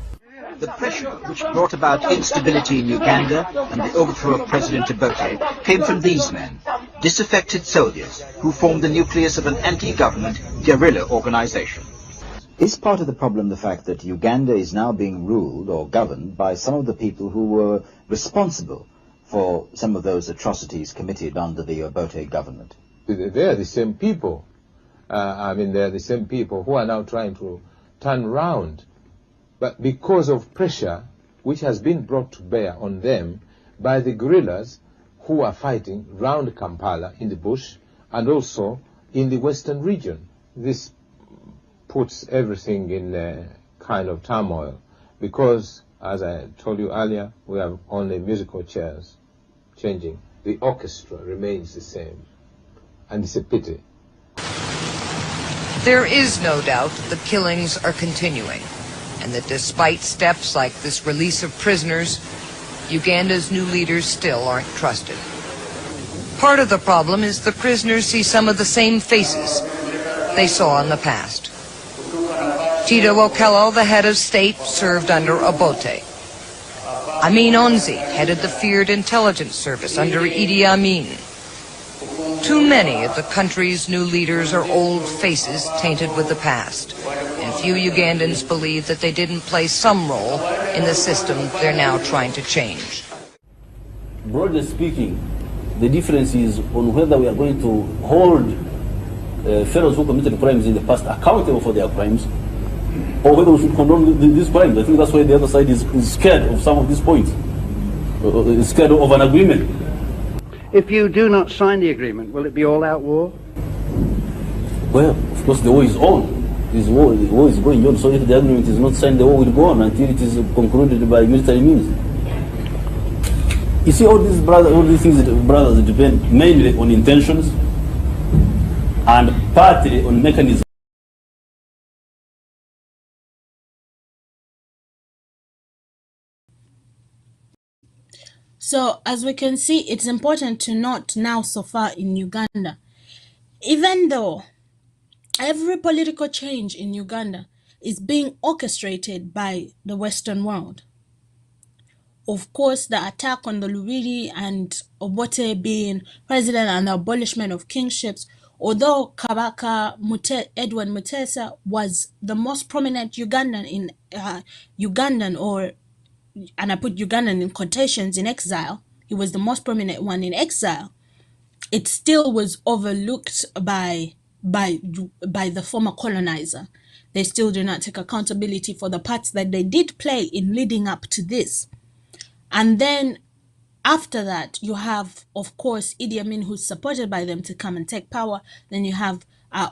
[SPEAKER 5] The pressure which brought about instability in Uganda and the overthrow of President Obote came from these men, disaffected soldiers who formed the nucleus of an anti-government guerrilla organization.
[SPEAKER 6] Is part of the problem the fact that Uganda is now being ruled or governed by some of the people who were responsible for some of those atrocities committed under the Obote government?
[SPEAKER 7] They are the same people. They are the same people who are now trying to turn round. But because of pressure which has been brought to bear on them by the guerrillas who are fighting round Kampala in the bush and also in the western region, this puts everything in a kind of turmoil because, as I told you earlier, we have only musical chairs changing. The orchestra remains the same, and it's a pity.
[SPEAKER 8] There is no doubt the killings are continuing, and that despite steps like this release of prisoners, Uganda's new leaders still aren't trusted. Part of the problem is the prisoners see some of the same faces they saw in the past. Tito Okello, the head of state, served under Obote. Amin Onzi headed the feared intelligence service under Idi Amin. Too many of the country's new leaders are old faces tainted with the past, and few Ugandans believe that they didn't play some role in the system they're now trying to change.
[SPEAKER 9] Broadly speaking, the difference is on whether we are going to hold fellows who committed crimes in the past accountable for their crimes, or whether we should condone these crimes. I think that's why the other side is scared of some of these points, is scared of an agreement.
[SPEAKER 2] If you do not sign the agreement, will it be all-out war?
[SPEAKER 9] Well, of course, the war is on. The war is going on. So if the agreement is not signed, the war will go on until it is concluded by military means. You see, all these things, brothers, depend mainly on intentions and partly on mechanisms.
[SPEAKER 1] So as we can see, it's important to note now so far in Uganda, even though every political change in Uganda is being orchestrated by the Western world. Of course, the attack on the Lubiri and Obote being president and the abolishment of kingships, although Kabaka Edward Mutesa was the most prominent Ugandan in and I put Ugandan in quotations, in exile, he was the most prominent one in exile, it still was overlooked by the former colonizer. They still do not take accountability for the parts that they did play in leading up to this. And then After that, you have, of course, Idi Amin, who's supported by them to come and take power. Then you have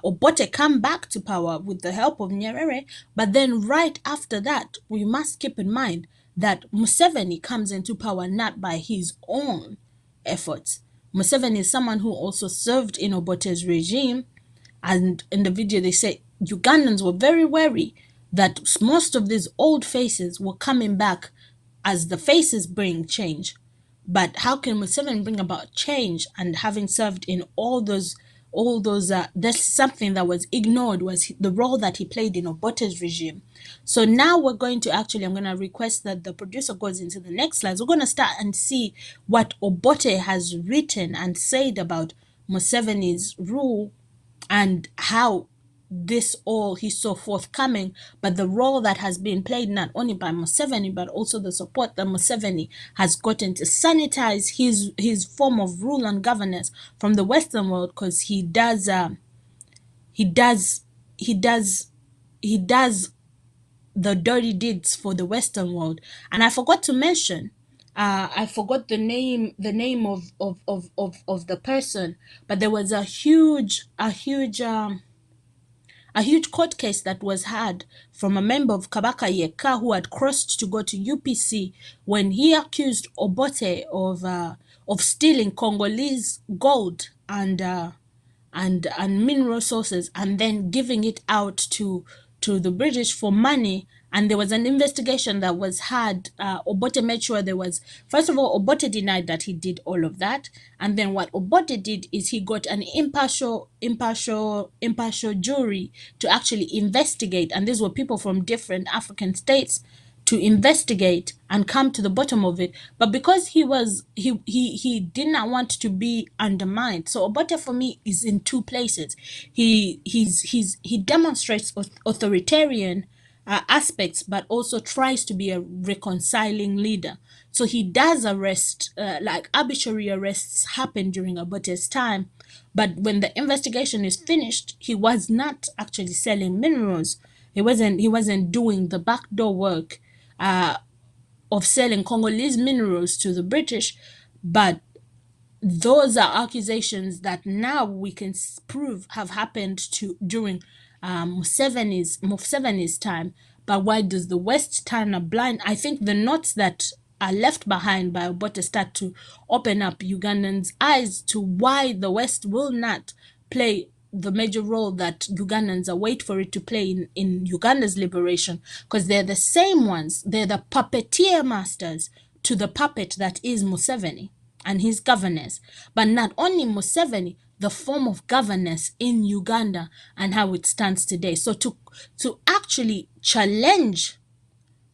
[SPEAKER 1] Obote come back to power with the help of Nyerere. But then right after that, we must keep in mind that Museveni comes into power not by his own efforts. Museveni is someone who also served in Obote's regime. And in the video, they say Ugandans were very wary that most of these old faces were coming back as the faces bring change. But how can Museveni bring about change and having served in all those that's something that was ignored, was the role that he played in Obote's regime. So now we're going to I'm going to request that the producer goes into the next slides. We're going to start and see what Obote has written and said about Museveni's rule and how this all he saw forthcoming, but the role that has been played not only by Museveni but also the support that Museveni has gotten to sanitize his form of rule and governance from the Western world, because he does the dirty deeds for the Western world. And I forgot to mention, I forgot the name of the person, but there was a huge court case that was had from a member of Kabaka Yekka who had crossed to go to UPC when he accused Obote of stealing Congolese gold and mineral sources and then giving it out to the British for money. And there was an investigation that was had. Obote made sure there was, first of all, Obote denied that he did all of that. And then what Obote did is he got an impartial jury to actually investigate. And these were people from different African states to investigate and come to the bottom of it. But because he did not want to be undermined. So Obote for me is in two places. He demonstrates authoritarian aspects, but also tries to be a reconciling leader. So he does arrest, like arbitrary arrests happen during Obote's time. But when the investigation is finished, he was not actually selling minerals. He wasn't doing the backdoor work of selling Congolese minerals to the British. But those are accusations that now we can prove have happened during Museveni's time. But why does the West turn a blind? I think the knots that are left behind by Obote start to open up Ugandans' eyes to why the West will not play the major role that Ugandans await for it to play in Uganda's liberation, because they're the same ones. They're the puppeteer masters to the puppet that is Museveni and his governance. But not only Museveni, the form of governance in Uganda and how it stands today. So to actually challenge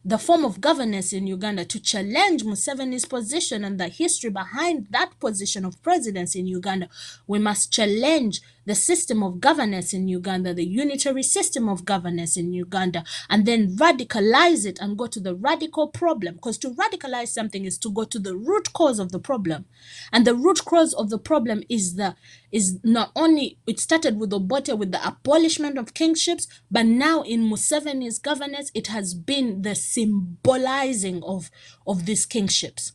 [SPEAKER 1] the form of governance in Uganda, to challenge Museveni's position and the history behind that position of presidency in Uganda, we must challenge the system of governance in Uganda, the unitary system of governance in Uganda, and then radicalize it and go to the radical problem. Because to radicalize something is to go to the root cause of the problem. And the root cause of the problem is not only, it started with Obote with the abolishment of kingships, but now in Museveni's governance, it has been the symbolizing of these kingships.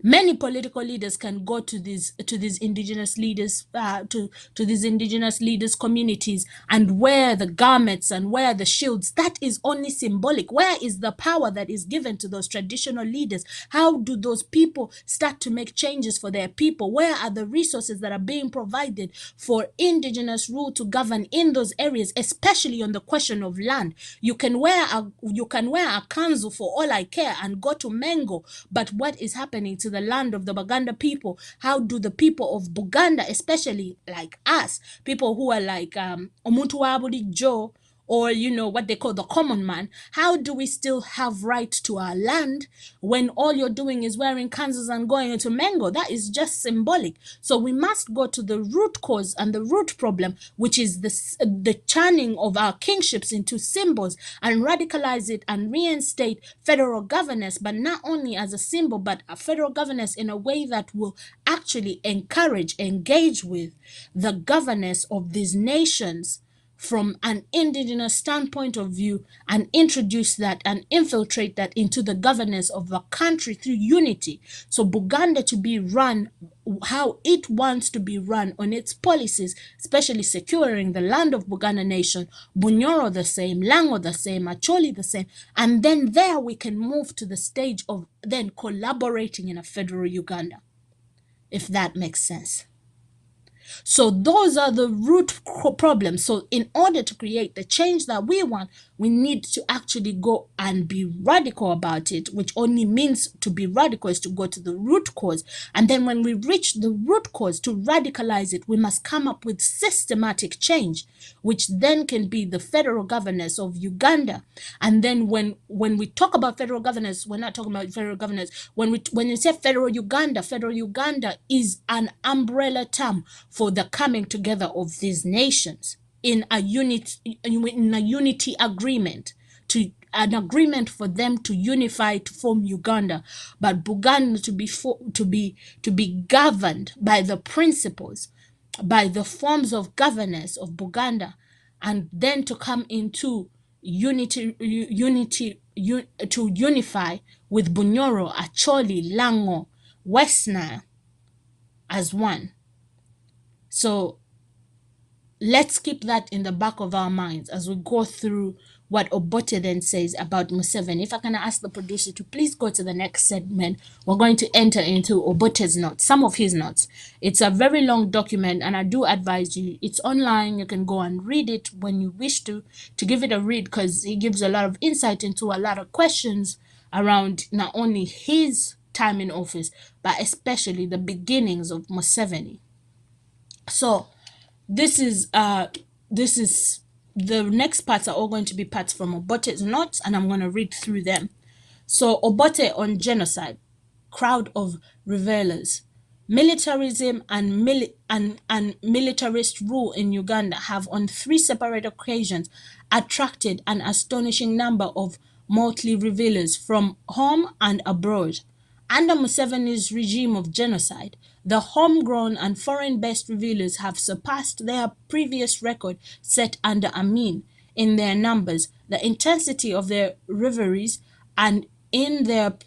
[SPEAKER 1] Many political leaders can go to these indigenous leaders, to these indigenous leaders' communities and wear the garments and wear the shields. That is only symbolic. Where is the power that is given to those traditional leaders? How do those people start to make changes for their people? Where are the resources that are being provided for indigenous rule to govern in those areas, especially on the question of land? You can wear a kanzu for all I care and go to Mengo, but what is happening to the land of the Baganda people? How do the people of Buganda, especially like us, people who are like Omuntu wa bulijjo, or what they call the common man, how do we still have right to our land when all you're doing is wearing kanzus and going into Mengo? That is just symbolic. So we must go to the root cause and the root problem, which is the turning of our kingships into symbols, and radicalize it and reinstate federal governance, but not only as a symbol, but a federal governance in a way that will actually engage with the governance of these nations from an indigenous standpoint of view and introduce that and infiltrate that into the governance of the country through unity. So Buganda to be run how it wants to be run on its policies, especially securing the land of Buganda nation, Bunyoro the same, Lango the same, Acholi the same. And then there we can move to the stage of then collaborating in a federal Uganda, if that makes sense. So those are the root problems. So in order to create the change that we want, we need to actually go and be radical about it, which only means to be radical is to go to the root cause. And then when we reach the root cause, to radicalize it, we must come up with systematic change, which then can be the federal governance of Uganda. And then when we talk about federal governance, we're not talking about federal governance. When you say federal Uganda is an umbrella term for the coming together of these nations in a unity agreement, to an agreement for them to unify to form Uganda, but Buganda to be governed by the principles, by the forms of governance of Buganda, and then to come into to unify with Bunyoro, Acholi, Lango, West Nile as one. So let's keep that in the back of our minds as we go through what Obote then says about Museveni. If I can ask the producer to please go to the next segment, we're going to enter into Obote's notes, some of his notes. It's a very long document, and I do advise you, it's online. You can go and read it when you wish to give it a read, because he gives a lot of insight into a lot of questions around not only his time in office, but especially the beginnings of Museveni. So this is the next parts are all going to be parts from Obote's notes, and I'm going to read through them. So Obote on genocide, crowd of revelers. Militarism and militarist rule in Uganda have on 3 separate occasions attracted an astonishing number of motley revelers from home and abroad. Under Museveni's regime of genocide, the homegrown and foreign-based revelers have surpassed their previous record set under Amin in their numbers, the intensity of their revelries, and in their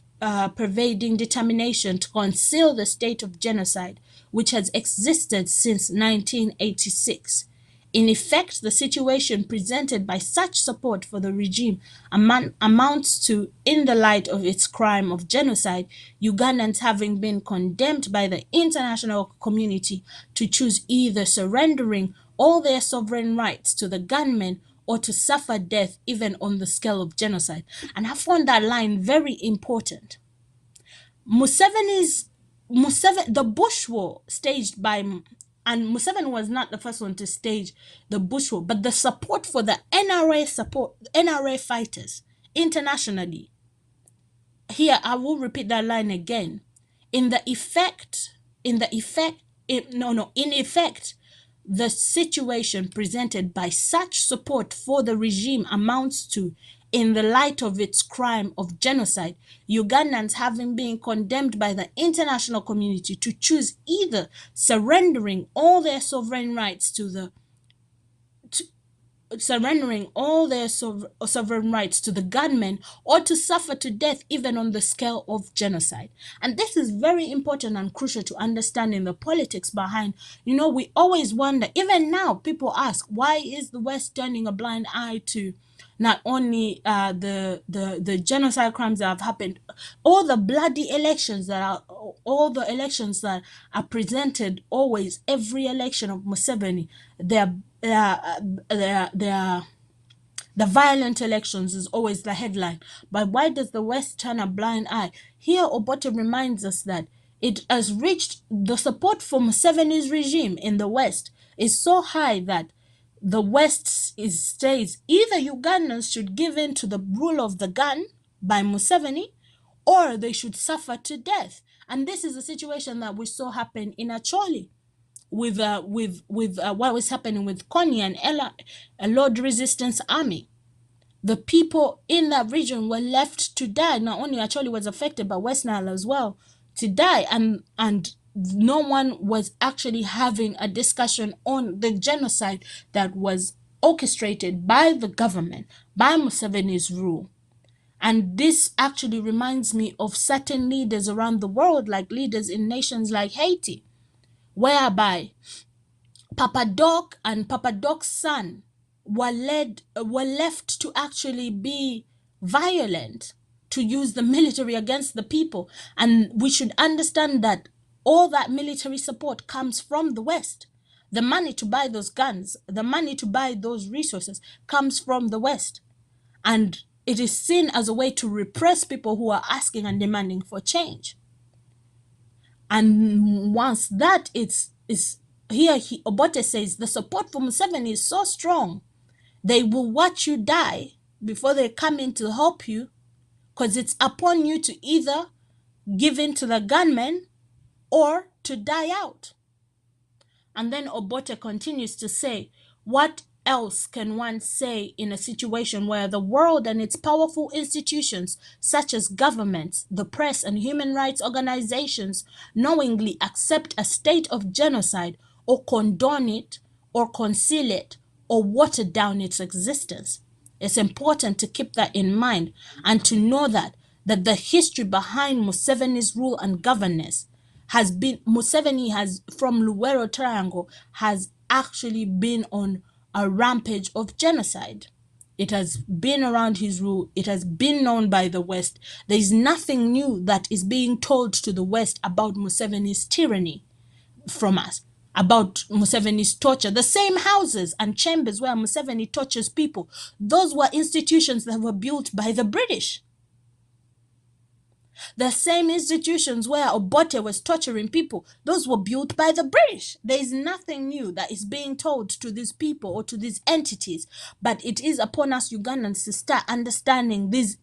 [SPEAKER 1] pervading determination to conceal the state of genocide which has existed since 1986. In effect, the situation presented by such support for the regime amounts to, in the light of its crime of genocide, Ugandans having been condemned by the international community to choose either surrendering all their sovereign rights to the gunmen or to suffer death even on the scale of genocide. And I found that line very important. The Bush War staged by, and Museveni was not the first one to stage the Bush War, but the support for the NRA fighters internationally. Here, I will repeat that line again. In effect, the situation presented by such support for the regime amounts to, in the light of its crime of genocide, Ugandans having been condemned by the international community to choose either surrendering all their sovereign rights to the gunmen or to suffer to death even on the scale of genocide. And this is very important and crucial to understanding the politics behind. We always wonder, even now people ask, why is the West turning a blind eye to not only the genocide crimes that have happened, all the bloody elections that are presented always, every election of Museveni, the violent elections is always the headline. But why does the West turn a blind eye? Here, Obote reminds us that it has reached, the support for Museveni's regime in the West is so high that the West states either Ugandans should give in to the rule of the gun by Museveni, or they should suffer to death. And this is a situation that we saw happen in Acholi with what was happening with Kony and a Lord Resistance Army. The people in that region were left to die. Not only Acholi was affected, but West Nile as well, to die. And no one was actually having a discussion on the genocide that was orchestrated by the government, by Museveni's rule. And this actually reminds me of certain leaders around the world, like leaders in nations like Haiti, whereby Papa Doc and Papa Doc's son were left to actually be violent, to use the military against the people. And we should understand that all that military support comes from the West. The money to buy those guns, the money to buy those resources comes from the West. And it is seen as a way to repress people who are asking and demanding for change. And once that is here, Obote says the support for Museveni is so strong, they will watch you die before they come in to help you, because it's upon you to either give in to the gunmen or to die out. And then Obote continues to say, what else can one say in a situation where the world and its powerful institutions, such as governments, the press, and human rights organizations, knowingly accept a state of genocide or condone it or conceal it or water down its existence? It's important to keep that in mind and to know that the history behind Museveni's rule and governance has been, Museveni has, from Luwero Triangle, has actually been on a rampage of genocide. It has been around his rule. It has been known by the West. There is nothing new that is being told to the West about Museveni's tyranny from us, about Museveni's torture. The same houses and chambers where Museveni tortures people, those were institutions that were built by the British. The same institutions where Obote was torturing people, those were built by the British. There is nothing new that is being told to these people or to these entities, but it is upon us Ugandans to start understanding these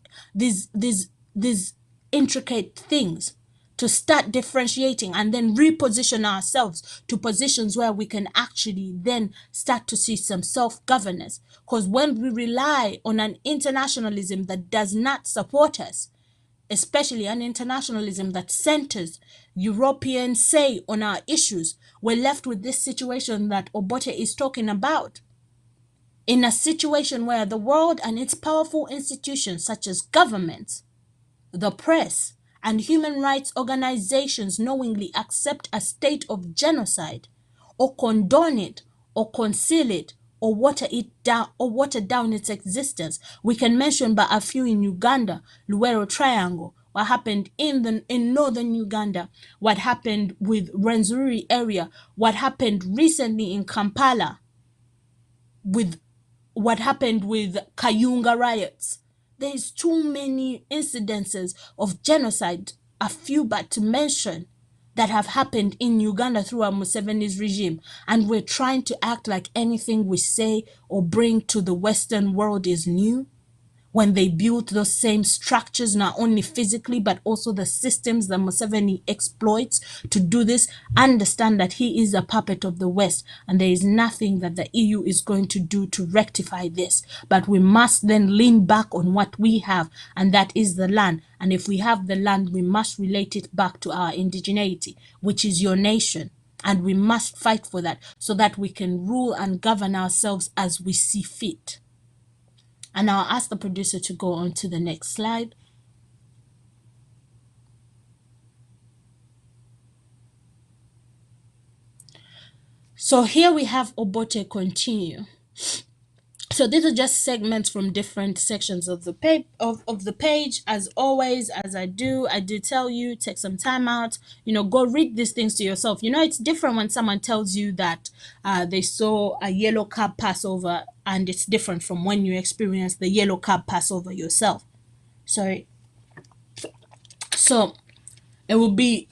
[SPEAKER 1] intricate things, to start differentiating and then reposition ourselves to positions where we can actually then start to see some self-governance. Because when we rely on an internationalism that does not support us, especially an internationalism that centers European say on our issues, we're left with this situation that Obote is talking about. In a situation where the world and its powerful institutions such as governments, the press, and human rights organizations knowingly accept a state of genocide, or condone it, or conceal it, or water it down, or water down its existence. We can mention but a few in Uganda, Luwero Triangle, what happened in northern Uganda, what happened with Rwenzori area, what happened recently in Kampala, with what happened with Kayunga riots. There's too many incidences of genocide, a few but to mention, that have happened in Uganda throughout Museveni's regime. And we're trying to act like anything we say or bring to the Western world is new, when they built those same structures, not only physically, but also the systems that Museveni exploits to do this. Understand that he is a puppet of the West, and there is nothing that the EU is going to do to rectify this. But we must then lean back on what we have, and that is the land. And if we have the land, we must relate it back to our indigeneity, which is your nation. And we must fight for that so that we can rule and govern ourselves as we see fit. And I'll ask the producer to go on to the next slide. So here we have Obote continue. So these are just segments from different sections of the page. As always, as I do tell you, take some time out, go read these things to yourself. It's different when someone tells you that they saw a yellow cab pass over, and it's different from when you experience the yellow cab pass over yourself. So it would be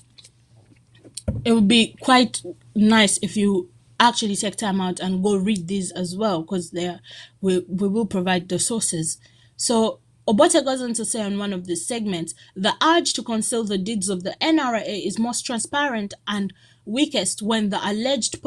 [SPEAKER 1] quite nice if you actually take time out and go read these as well, because we will provide the sources. So Obote goes on to say on one of these segments, the urge to conceal the deeds of the NRA is most transparent and weakest when the alleged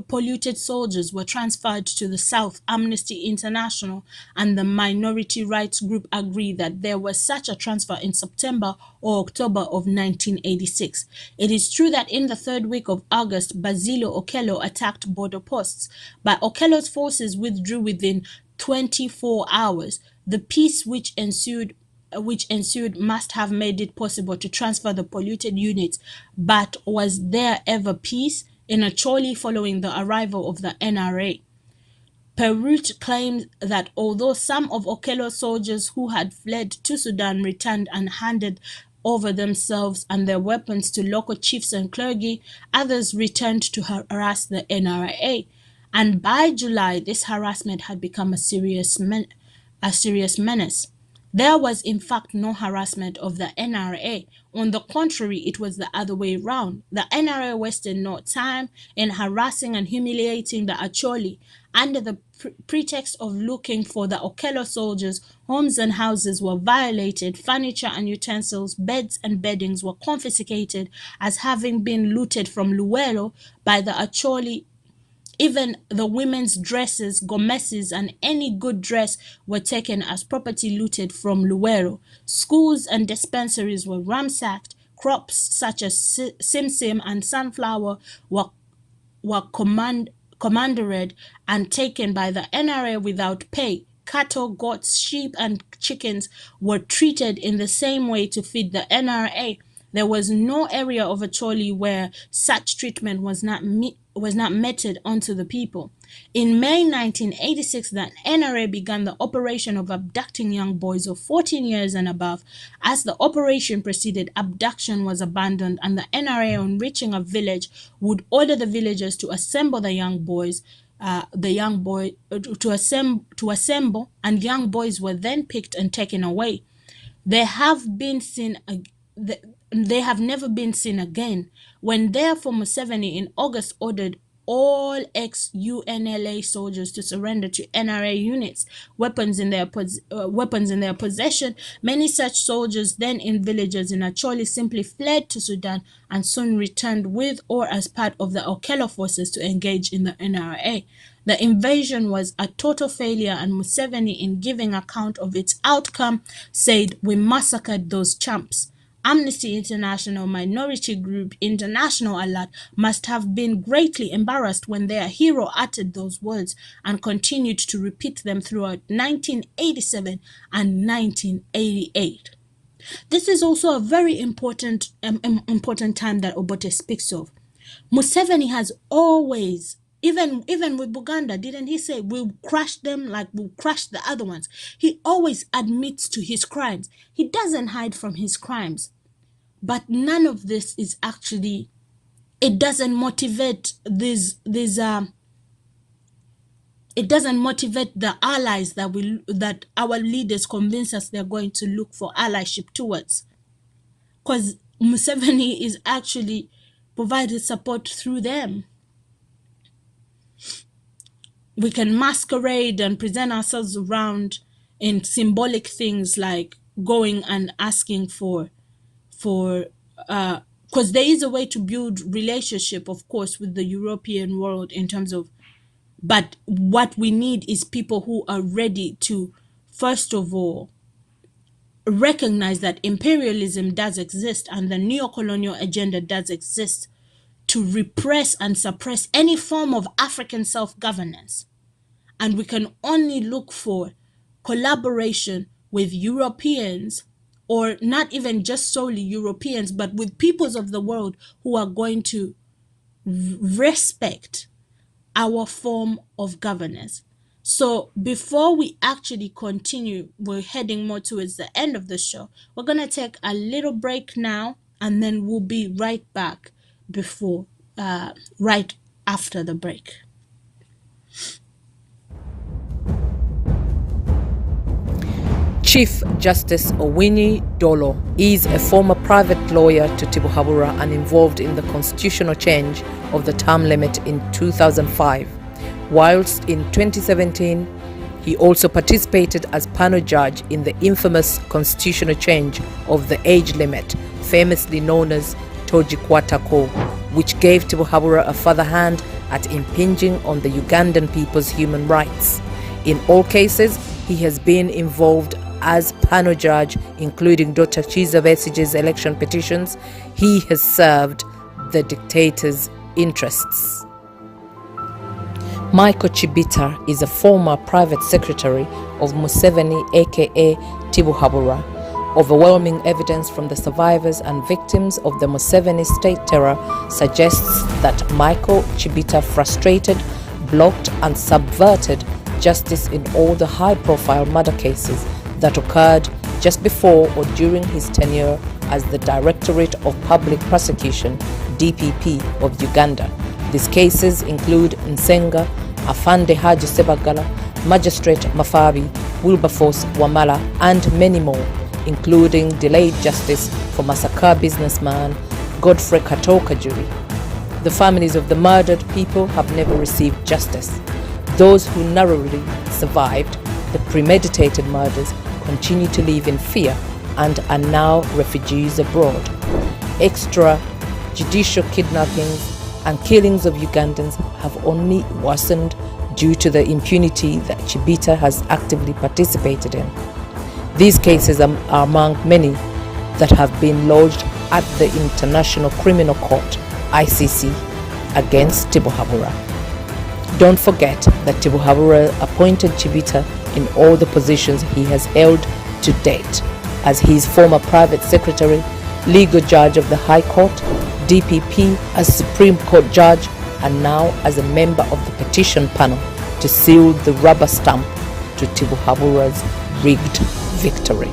[SPEAKER 1] polluted soldiers were transferred to the South. Amnesty International and the minority rights group agree that there was such a transfer in September or October of 1986. It is true that in the third week of August, Basilio Okello attacked border posts, but Okello's forces withdrew within 24 hours. The peace which ensued must have made it possible to transfer the polluted units, but was there ever peace in Acholi following the arrival of the NRA? Perut claims that although some of Okello's soldiers who had fled to Sudan returned and handed over themselves and their weapons to local chiefs and clergy, others returned to harass the NRA. And by July, this harassment had become a serious menace. There was in fact no harassment of the NRA. On the contrary, it was the other way round. The NRA wasted no time in harassing and humiliating the Acholi. Under the pretext of looking for the Okello soldiers, homes and houses were violated, furniture and utensils, beds and beddings were confiscated as having been looted from Luwero by the Acholi. Even the women's dresses, gomeses, and any good dress were taken as property looted from Luwero. Schools and dispensaries were ransacked. Crops such as simsim and sunflower were commandeered and taken by the NRA without pay. Cattle, goats, sheep, and chickens were treated in the same way to feed the NRA. There was no area of Acholi where such treatment was not meted onto the people. In May 1986, the NRA began the operation of abducting young boys of 14 years and above. As the operation proceeded, abduction was abandoned, and the NRA, on reaching a village, would order the villagers to assemble the young boys. To assemble, and young boys were then picked and taken away. They have never been seen again. When therefore Museveni in August ordered all ex-UNLA soldiers to surrender to NRA units, weapons in their possession, many such soldiers then in villages in Acholi simply fled to Sudan and soon returned with or as part of the Okello forces to engage in the NRA. The invasion was a total failure, and Museveni, in giving account of its outcome, said, "We massacred those chumps." Amnesty International minority group International Alert must have been greatly embarrassed when their hero uttered those words and continued to repeat them throughout 1987 and 1988. This is also a very important time that Obote speaks of. Museveni has always, even with Uganda, didn't he say, we'll crush them like we'll crush the other ones? He always admits to his crimes. He doesn't hide from his crimes. But none of this is actually, it doesn't motivate it doesn't motivate the allies that our leaders convince us they're going to look for allyship towards. Because Museveni is actually provided support through them. We can masquerade and present ourselves around in symbolic things like going and asking for because there is a way to build relationship, of course, with the European world in terms of, but what we need is people who are ready to, first of all, recognize that imperialism does exist and the neo-colonial agenda does exist to repress and suppress any form of African self-governance. And we can only look for collaboration with Europeans, or not even just solely Europeans, but with peoples of the world who are going to respect our form of governance. So before we actually continue, we're heading more towards the end of the show. We're going to take a little break now, and then we'll be right back right after the break.
[SPEAKER 10] Chief Justice Owinyi Dolo is a former private lawyer to Tibuhaburwa and involved in the constitutional change of the term limit in 2005. Whilst in 2017, he also participated as panel judge in the infamous constitutional change of the age limit, famously known as Tojikwatako, which gave Tibuhaburwa a further hand at impinging on the Ugandan people's human rights. In all cases, he has been involved as panel judge, including Dr. Chiza Besige's election petitions. He has served the dictator's interests. Michael Chibita is a former private secretary of Museveni, aka Tibuhaburwa. Overwhelming evidence from the survivors and victims of the Museveni state terror suggests that Michael Chibita frustrated, blocked and subverted justice in all the high-profile murder cases that occurred just before or during his tenure as the Directorate of Public Prosecution, DPP, of Uganda. These cases include Nsenga, Afande Haji Sebagala, Magistrate Mafabi, Wilberforce Wamala, and many more, including delayed justice for Masaka businessman Godfrey Katoka jury. The families of the murdered people have never received justice. Those who narrowly survived the premeditated murders continue to live in fear and are now refugees abroad. Extrajudicial kidnappings and killings of Ugandans have only worsened due to the impunity that Chibita has actively participated in. These cases are among many that have been lodged at the International Criminal Court, ICC, against Tibuhaburwa. Don't forget that Tibuhaburwa appointed Chibita in all the positions he has held to date, as his former private secretary, legal judge of the High Court, DPP, as Supreme Court judge, and now as a member of the petition panel to seal the rubber stamp to Tibuhaburwa's rigged victory.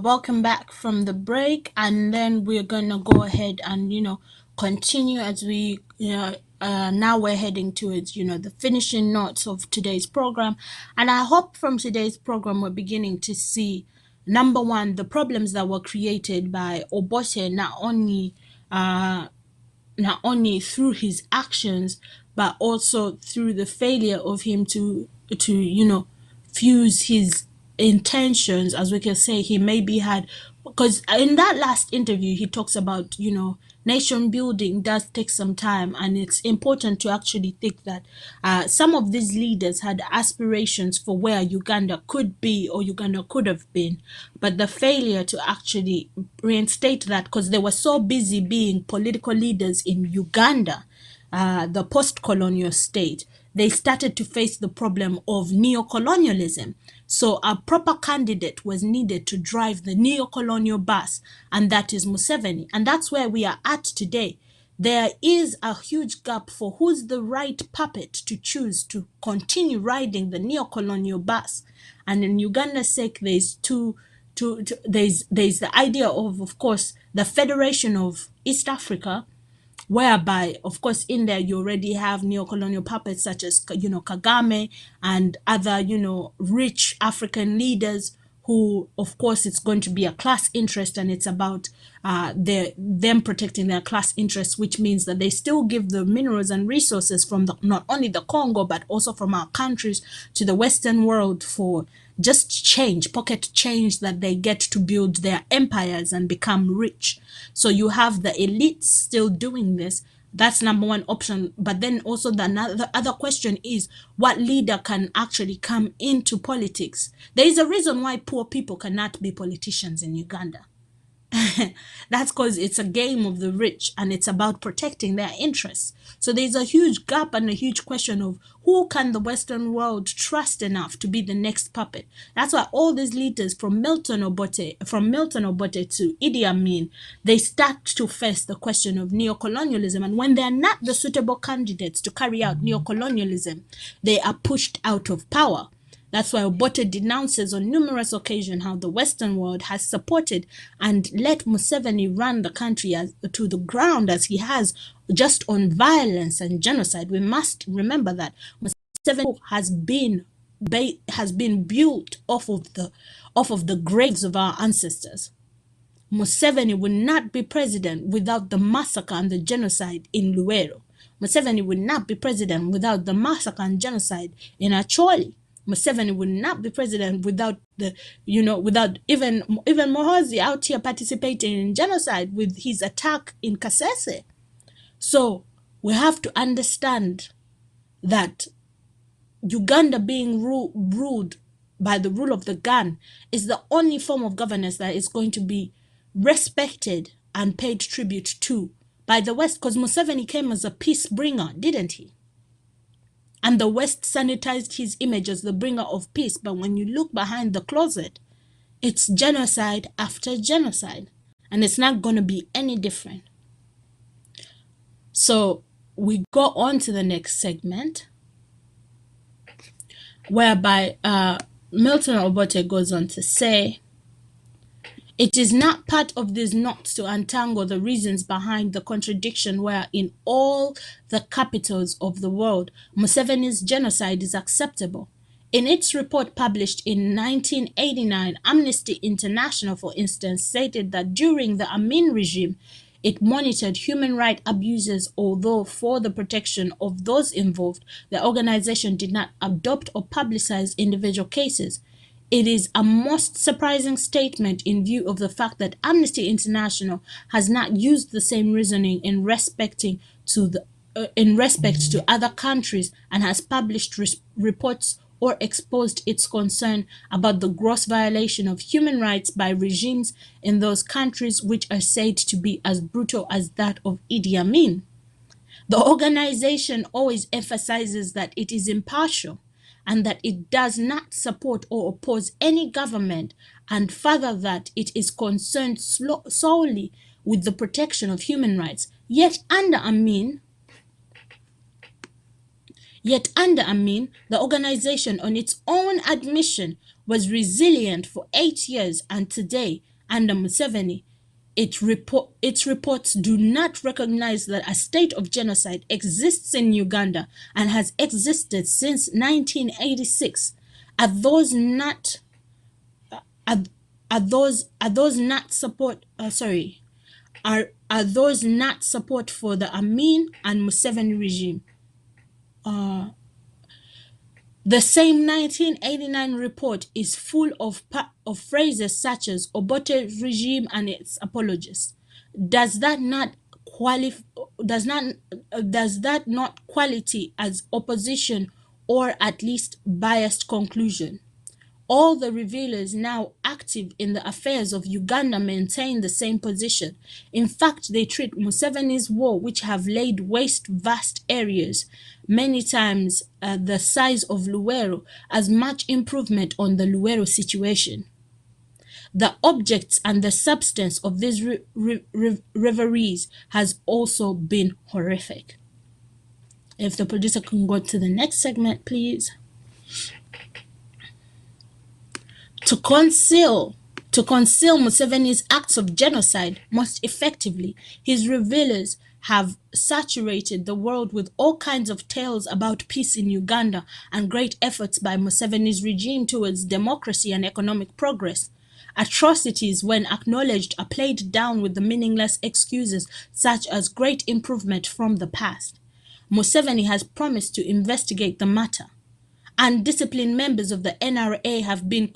[SPEAKER 1] Welcome back from the break, and then we're gonna go ahead and continue as we now we're heading towards the finishing notes of today's program. And I hope from today's program we're beginning to see, number one, the problems that were created by Obote, not only through his actions but also through the failure of him to fuse his intentions, as we can say. He maybe had, because in that last interview he talks about nation building does take some time, and it's important to actually think that some of these leaders had aspirations for where Uganda could be or Uganda could have been, but the failure to actually reinstate that, because they were so busy being political leaders in Uganda, the post-colonial state, they started to face the problem of neo-colonialism. So a proper candidate was needed to drive the neo-colonial bus, and that is Museveni. And that's where we are at today. There is a huge gap for who's the right puppet to choose to continue riding the neo-colonial bus. And in Uganda's sake, there's there's the idea of course, the Federation of East Africa, whereby, of course, in there you already have neo-colonial puppets such as Kagame and other rich African leaders who, of course, it's going to be a class interest, and it's about them protecting their class interests, which means that they still give the minerals and resources from not only the Congo, but also from our countries to the Western world for just change, pocket change that they get to build their empires and become rich. So you have the elites still doing this. That's number one option. But then also the other question is, what leader can actually come into politics? There is a reason why poor people cannot be politicians in Uganda. That's because it's a game of the rich, and it's about protecting their interests. So there's a huge gap and a huge question of who can the Western world trust enough to be the next puppet. That's why all these leaders from Milton Obote to Idi Amin, they start to face the question of neocolonialism. And when they are not the suitable candidates to carry out neocolonialism, they are pushed out of power. That's why Obote denounces on numerous occasions how the Western world has supported and let Museveni run the country to the ground as he has, just on violence and genocide. We must remember that Museveni has been built off of the graves of our ancestors. Museveni will not be president without the massacre and the genocide in Luwero. Museveni will not be president without the massacre and genocide in Acholi. Museveni would not be president without without even Mohozi out here participating in genocide with his attack in Kasese. So we have to understand that Uganda being ruled by the rule of the gun is the only form of governance that is going to be respected and paid tribute to by the West, because Museveni came as a peace bringer, didn't he? And the West sanitized his image as the bringer of peace. But when you look behind the closet, it's genocide after genocide. And it's not going to be any different. So we go on to the next segment, whereby Milton Obote goes on to say, it is not part of these knots to untangle the reasons behind the contradiction where in all the capitals of the world, Museveni's genocide is acceptable. In its report published in 1989, Amnesty International, for instance, stated that during the Amin regime, it monitored human rights abuses, although for the protection of those involved, the organization did not adopt or publicize individual cases. It is a most surprising statement in view of the fact that Amnesty International has not used the same reasoning in respect to other countries and has published reports or exposed its concern about the gross violation of human rights by regimes in those countries which are said to be as brutal as that of Idi Amin. The organization always emphasizes that it is impartial and that it does not support or oppose any government, and further that it is concerned solely with the protection of human rights. Yet under Amin, the organization on its own admission was resilient for 8 years, and today, under Museveni, its reports do not recognize that a state of genocide exists in Uganda and has existed since 1986. Are those not support for the Amin and Museveni regime? The same 1989 report is full of phrases such as Obote'S regime and its apologists. Does that not quality as opposition or at least biased conclusion? All the revealers now active in the affairs of Uganda maintain the same position. In fact, they treat Museveni's war, which have laid waste vast areas, many times the size of Luwero, as much improvement on the Luwero situation. The objects and the substance of these reveries has also been horrific. If the producer can go to the next segment, please. To conceal Museveni's acts of genocide most effectively, his revealers have saturated the world with all kinds of tales about peace in Uganda and great efforts by Museveni's regime towards democracy and economic progress. Atrocities, when acknowledged, are played down with the meaningless excuses such as great improvement from the past. Museveni has promised to investigate the matter. Undisciplined members of the NRA have been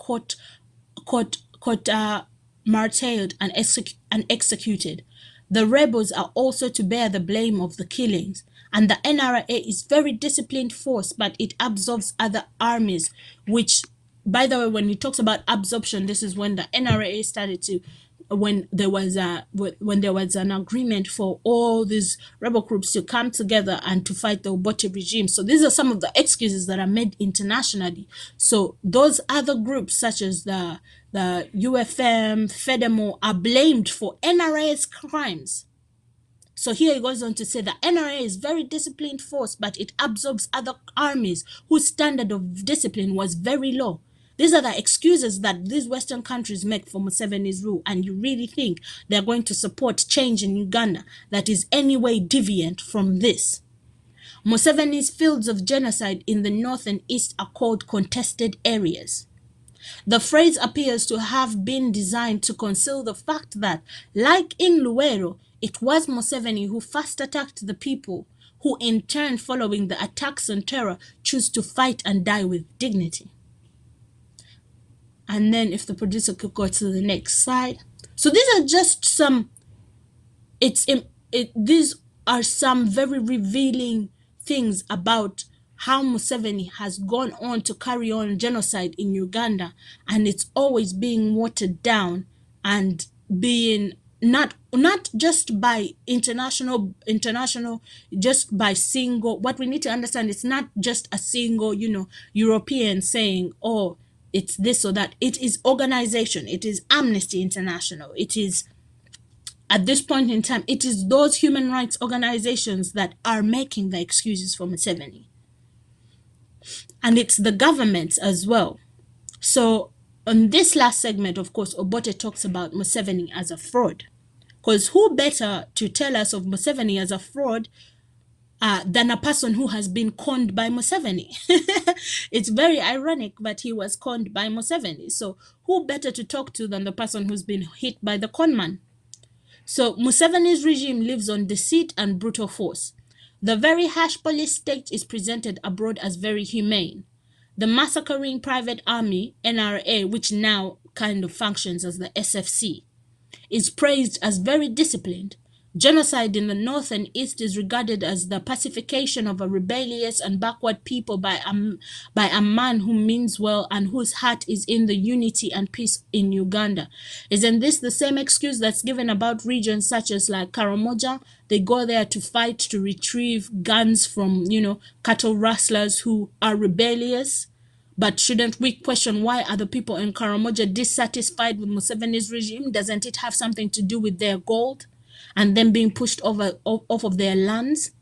[SPEAKER 1] martyred and executed. The rebels are also to bear the blame of the killings. And the NRA is very disciplined force, but it absorbs other armies, which, by the way, when he talks about absorption, this is when the NRA started to, when there was an agreement for all these rebel groups to come together and to fight the Obote regime. So these are some of the excuses that are made internationally. So those other groups, such as the UFM, FEDEMO, are blamed for NRA's crimes. So here he goes on to say the NRA is very disciplined force, but it absorbs other armies whose standard of discipline was very low. These are the excuses that these Western countries make for Museveni's rule, and you really think they're going to support change in Uganda that is any way deviant from this. Museveni's fields of genocide in the north and east are called contested areas. The phrase appears to have been designed to conceal the fact that, like in Luwero, it was Museveni who first attacked the people, who in turn, following the attacks on terror, choose to fight and die with dignity. And then if the producer could go to the next slide. So these are just some, these are some very revealing things about how Museveni has gone on to carry on genocide in Uganda, and it's always being watered down and being not just by international, just by single. What we need to understand, it's not just a single, European saying, oh, it's this or that. It is organization. It is Amnesty International. It is, at this point in time, it is those human rights organizations that are making the excuses for Museveni. And it's the governments as well. So on this last segment, of course, Obote talks about Museveni as a fraud. Because who better to tell us of Museveni as a fraud than a person who has been conned by Museveni? It's very ironic, but he was conned by Museveni. So who better to talk to than the person who's been hit by the conman? So Museveni's regime lives on deceit and brutal force. The very harsh police state is presented abroad as very humane. The massacring private army, NRA, which now kind of functions as the SFC, is praised as very disciplined. Genocide in the north and east is regarded as the pacification of a rebellious and backward people by a man who means well and whose heart is in the unity and peace in Uganda. Isn't this the same excuse that's given about regions such as like Karamoja? They go there to fight, to retrieve guns from, cattle rustlers who are rebellious. But shouldn't we question why are the people in Karamoja dissatisfied with Museveni's regime? Doesn't it have something to do with their gold and them being pushed off of their lands?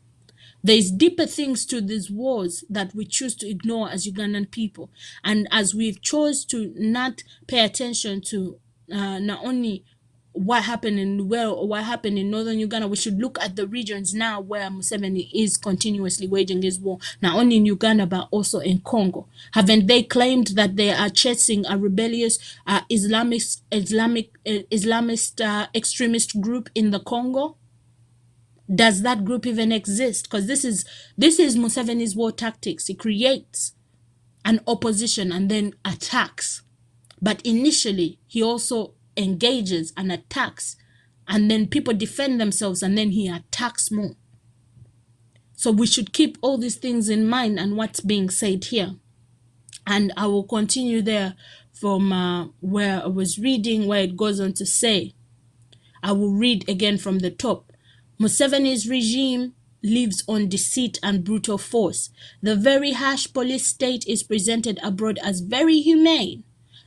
[SPEAKER 1] There's deeper things to these wars that we choose to ignore as Ugandan people. And as we've chose to not pay attention to not only what happened in Luwero or what happened in northern Uganda, we should look at the regions now where Museveni is continuously waging his war, not only in Uganda but also in Congo. Haven't they claimed that they are chasing a rebellious Islamist extremist group in the Congo? Does that group even exist? Because this is Museveni's war tactics. He creates an opposition and then attacks. But initially, he also engages and attacks, and then people defend themselves, and then he attacks more. So we should keep all these things in mind and what's being said here. And I will continue there from where I was reading, where it goes on to say, I will read again from the top. Museveni's regime lives on deceit and brutal force. The very harsh police state is presented abroad as very humane.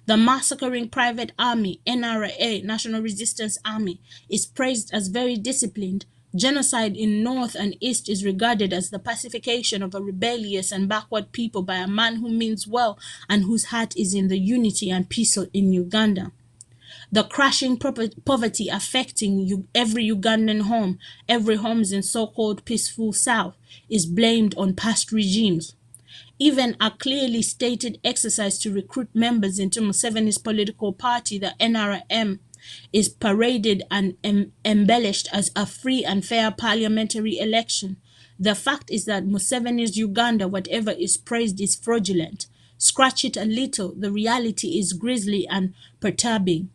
[SPEAKER 1] The massacring private army, NRA, National Resistance Army, is praised as very disciplined. Genocide in north and east is regarded as the pacification of a rebellious and backward people by a man who means well and whose heart is in the unity and peace in Uganda. The crashing poverty affecting every Ugandan home, every homes in so-called peaceful South, is blamed on past regimes. Even a clearly stated exercise to recruit members into Museveni's political party, the NRM, is paraded and embellished as a free and fair parliamentary election. The fact is that Museveni's Uganda, whatever is praised, is fraudulent. Scratch it a little, the reality is grisly and perturbing.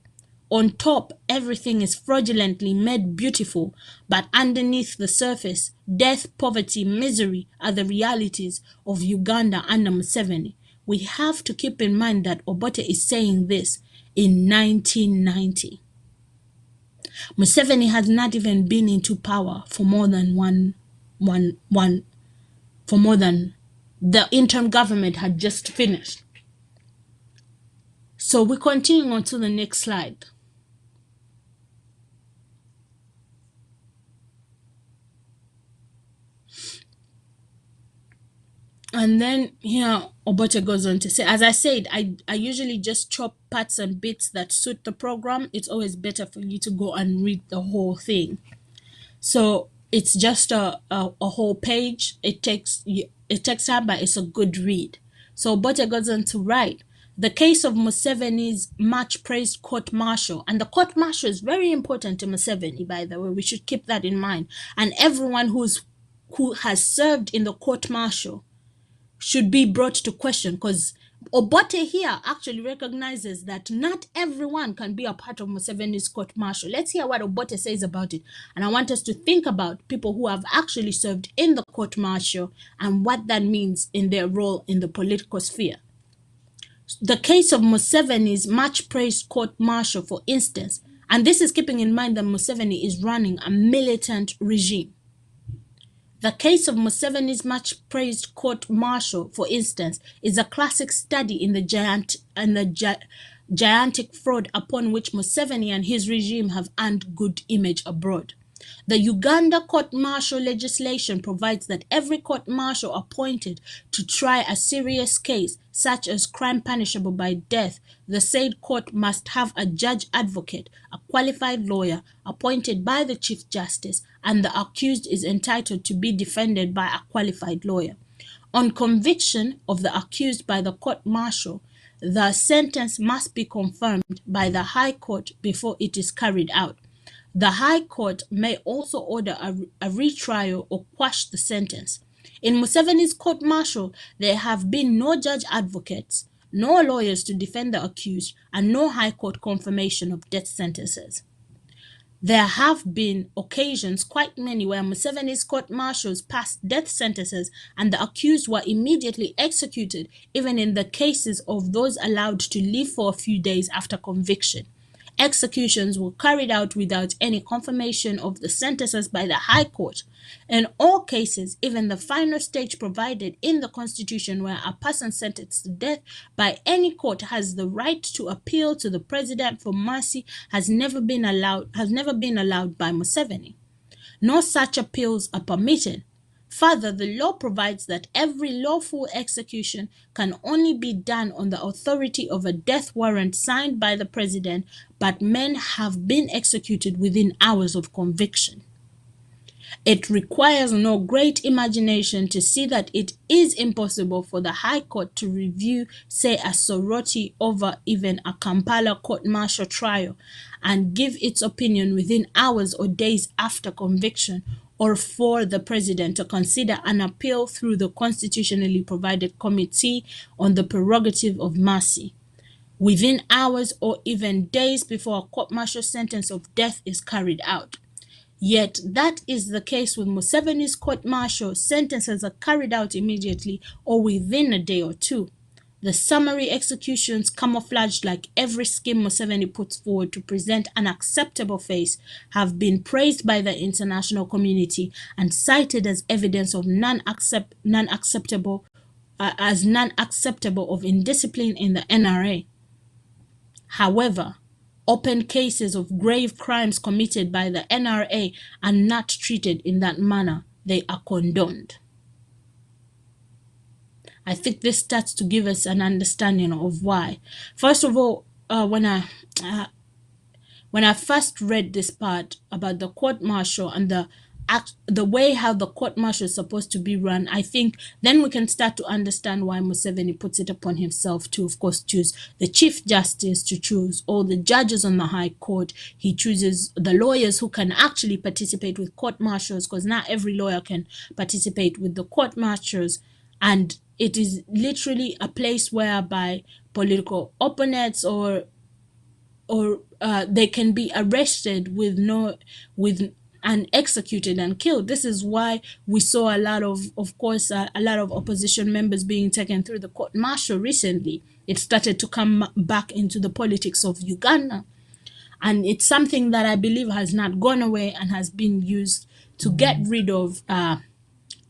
[SPEAKER 1] On top, everything is fraudulently made beautiful, but underneath the surface, death, poverty, misery are the realities of Uganda under Museveni. We have to keep in mind that Obote is saying this in 1990. Museveni has not even been into power for more than the interim government had just finished. So we continue on to the next slide. And then here Obote goes on to say, as I said, I usually just chop parts and bits that suit the program. It's always better for you to go and read the whole thing. So it's just a whole page. It takes time, but it's a good read. So Obote goes on to write, the case of Museveni's much praised court-martial, and the court-martial is very important to Museveni, by the way. We should keep that in mind. And everyone who has served in the court-martial should be brought to question, because Obote here actually recognizes that not everyone can be a part of Museveni's court-martial. Let's hear what Obote says about it. And I want us to think about people who have actually served in the court-martial and what that means in their role in the political sphere. The case of Museveni's much-praised court-martial, for instance, and this is keeping in mind that Museveni is running a militant regime. The case of Museveni's much-praised court-martial, for instance, is a classic study in the gigantic fraud upon which Museveni and his regime have earned good image abroad. The Uganda court-martial legislation provides that every court-martial appointed to try a serious case, such as crime punishable by death, the said court must have a judge advocate, a qualified lawyer appointed by the Chief Justice, and the accused is entitled to be defended by a qualified lawyer. On conviction of the accused by the court-martial, the sentence must be confirmed by the High Court before it is carried out. The High Court may also order a retrial or quash the sentence. In Museveni's court-martial, there have been no judge advocates, no lawyers to defend the accused, and no High Court confirmation of death sentences. There have been occasions, quite many, where Museveni's court-martials passed death sentences and the accused were immediately executed, even in the cases of those allowed to live for a few days after conviction. Executions were carried out without any confirmation of the sentences by the High Court. In all cases, even the final stage provided in the Constitution where a person sentenced to death by any court has the right to appeal to the President for mercy has never been allowed by Museveni. No such appeals are permitted. Further, the law provides that every lawful execution can only be done on the authority of a death warrant signed by the President, but men have been executed within hours of conviction. It requires no great imagination to see that it is impossible for the High Court to review, say, a Soroti over even a Kampala court-martial trial and give its opinion within hours or days after conviction, or for the President to consider an appeal through the constitutionally provided Committee on the Prerogative of Mercy, within hours or even days before a court-martial sentence of death is carried out. Yet that is the case with Museveni's court-martial. Sentences are carried out immediately or within a day or two. The summary executions, camouflaged like every scheme Museveni puts forward to present an acceptable face, have been praised by the international community and cited as evidence of non-acceptable of indiscipline in the NRA. However, open cases of grave crimes committed by the NRA are not treated in that manner. They are condoned. I think this starts to give us an understanding of why. First of all, when when I first read this part about the court-martial and the way how the court-martial is supposed to be run, I think then we can start to understand why Museveni puts it upon himself to, of course, choose the Chief Justice, to choose all the judges on the High Court. He chooses the lawyers who can actually participate with court-martials, because not every lawyer can participate with the court-martials. And it is literally a place whereby political opponents or they can be arrested and executed and killed. This is why we saw a lot of opposition members being taken through the court-martial recently. It started to come back into the politics of Uganda. And it's something that I believe has not gone away and has been used to get rid of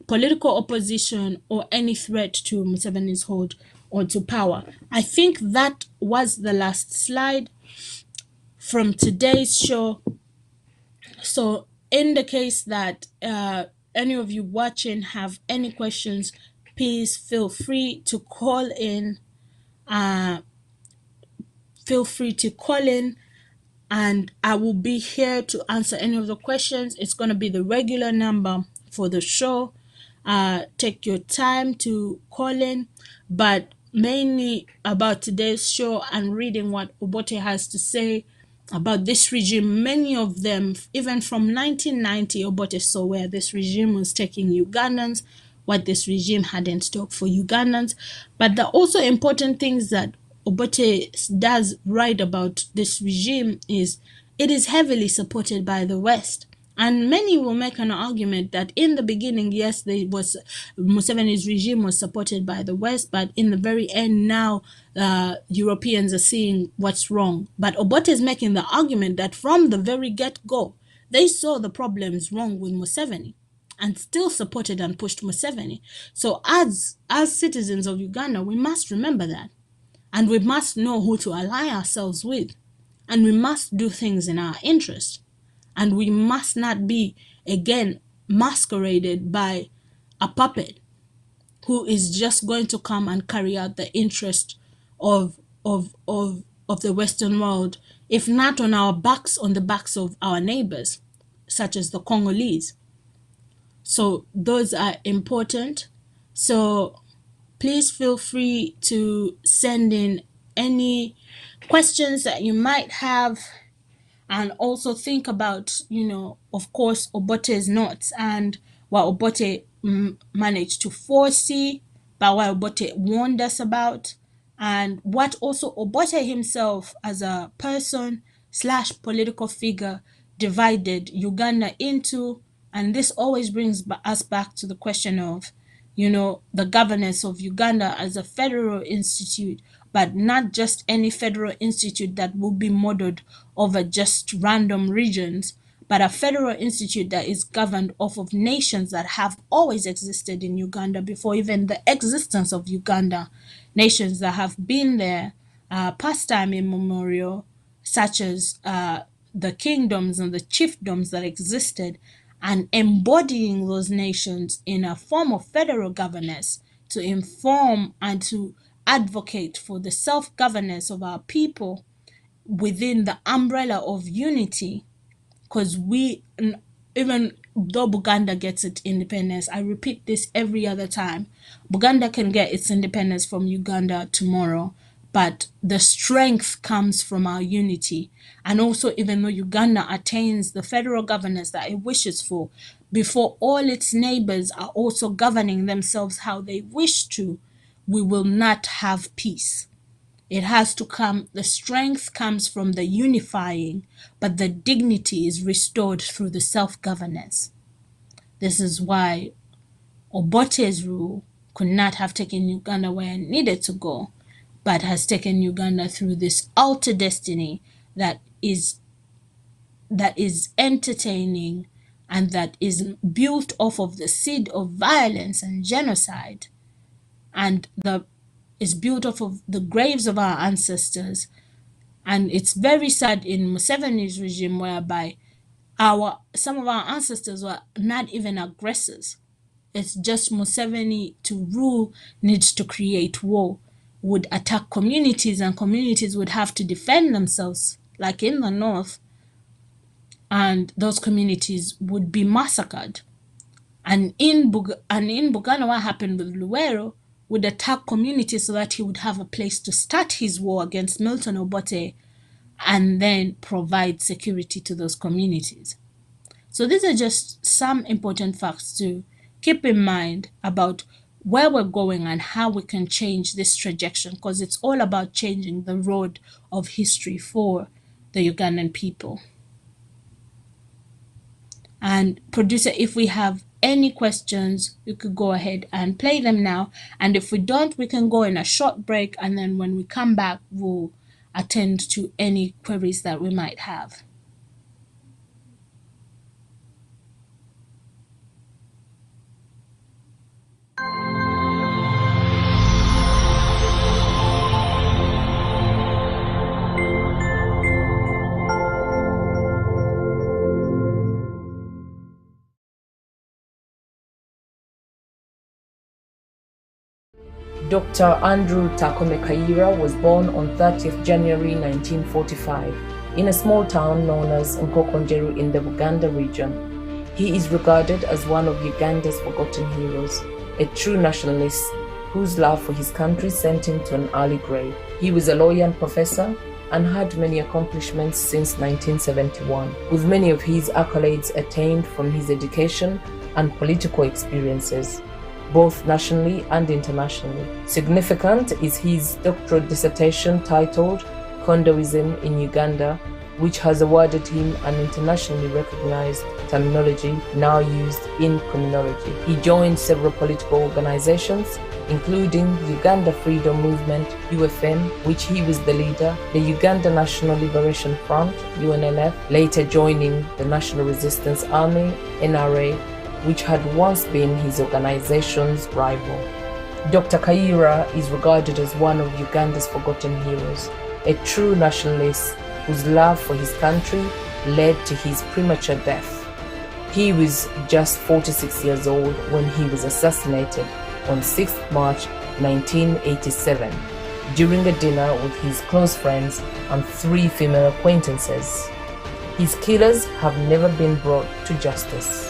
[SPEAKER 1] political opposition or any threat to Museveni's hold onto power. I think that was the last slide from today's show. So in the case that any of you watching have any questions, please feel free to call in. And I will be here to answer any of the questions. It's going to be the regular number for the show. Take your time to call in, but mainly about today's show and reading what Obote has to say about this regime. Many of them, even from 1990, Obote saw where this regime was taking Ugandans, what this regime had in stock for Ugandans. But the also important things that Obote does write about this regime is it is heavily supported by the West. And many will make an argument that in the beginning, yes, Museveni's regime was supported by the West, but in the very end now, Europeans are seeing what's wrong. But Obote is making the argument that from the very get-go, they saw the problems wrong with Museveni and still supported and pushed Museveni. So as citizens of Uganda, we must remember that. And we must know who to ally ourselves with. And we must do things in our interest. And we must not be, again, masqueraded by a puppet who is just going to come and carry out the interest of the Western world, if not on our backs, on the backs of our neighbors, such as the Congolese. So those are important. So please feel free to send in any questions that you might have. And also think about, of course, Obote's notes and what Obote managed to foresee, but what Obote warned us about, and what also Obote himself as a person / political figure divided Uganda into. And this always brings us back to the question of, the governance of Uganda as a federal institute, but not just any federal institute that will be modeled over just random regions, but a federal institute that is governed off of nations that have always existed in Uganda before even the existence of Uganda. Nations that have been there past time immemorial, such as the kingdoms and the chiefdoms that existed, and embodying those nations in a form of federal governance to inform and to advocate for the self-governance of our people within the umbrella of unity. Because even though Buganda gets its independence, I repeat this every other time, Buganda can get its independence from Uganda tomorrow, but the strength comes from our unity. And also, even though Uganda attains the federal governance that it wishes for, before all its neighbors are also governing themselves how they wish to, we will not have peace. It has to come, the strength comes from the unifying, but the dignity is restored through the self-governance. This is why Obote's rule could not have taken Uganda where it needed to go, but has taken Uganda through this altered destiny that is entertaining and that is built off of the seed of violence and genocide, and is built off of the graves of our ancestors. And it's very sad in Museveni's regime, whereby some of our ancestors were not even aggressors. It's just Museveni to rule needs to create war, would attack communities, and communities would have to defend themselves. Like in the north, and those communities would be massacred. And in Buganda, what happened with Luwero would attack communities so that he would have a place to start his war against Milton Obote and then provide security to those communities. So these are just some important facts to keep in mind about where we're going and how we can change this trajectory, because it's all about changing the road of history for the Ugandan people. And producer, if we have any questions, you could go ahead and play them now. And if we don't, we can go in a short break. And then when we come back, we'll attend to any queries that we might have.
[SPEAKER 10] Dr. Andrew Takome Kayira was born on 30th January 1945 in a small town known as Nkokonjeru in the Buganda region. He is regarded as one of Uganda's forgotten heroes, a true nationalist whose love for his country sent him to an early grave. He was a lawyer and professor and had many accomplishments since 1971, with many of his accolades attained from his education and political experiences, both nationally and internationally. Significant is his doctoral dissertation titled Condoism in Uganda, which has awarded him an internationally recognized terminology now used in criminology. He joined several political organizations, including Uganda Freedom Movement, UFM, which he was the leader, the Uganda National Liberation Front, UNLF, later joining the National Resistance Army, NRA, which had once been his organization's rival. Dr. Kayira is regarded as one of Uganda's forgotten heroes, a true nationalist whose love for his country led to his premature death. He was just 46 years old when he was assassinated on 6th March 1987 during a dinner with his close friends and 3 female acquaintances. His killers have never been brought to justice.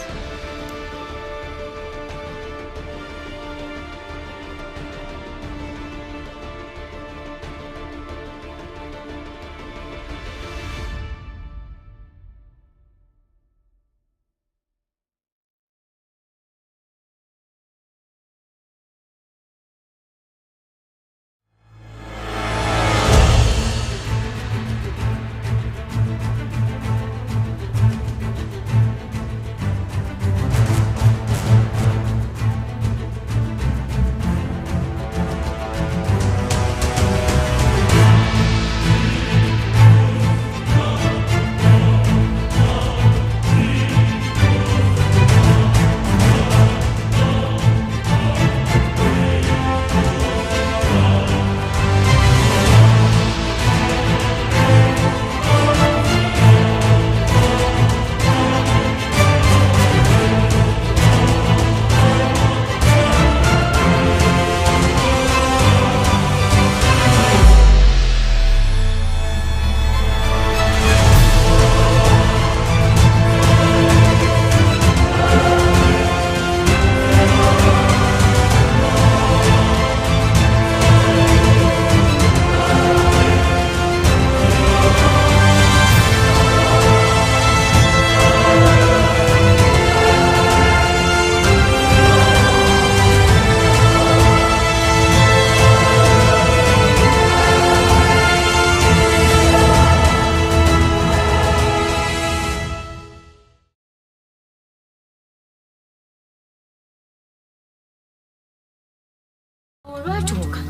[SPEAKER 11] Olwatuuka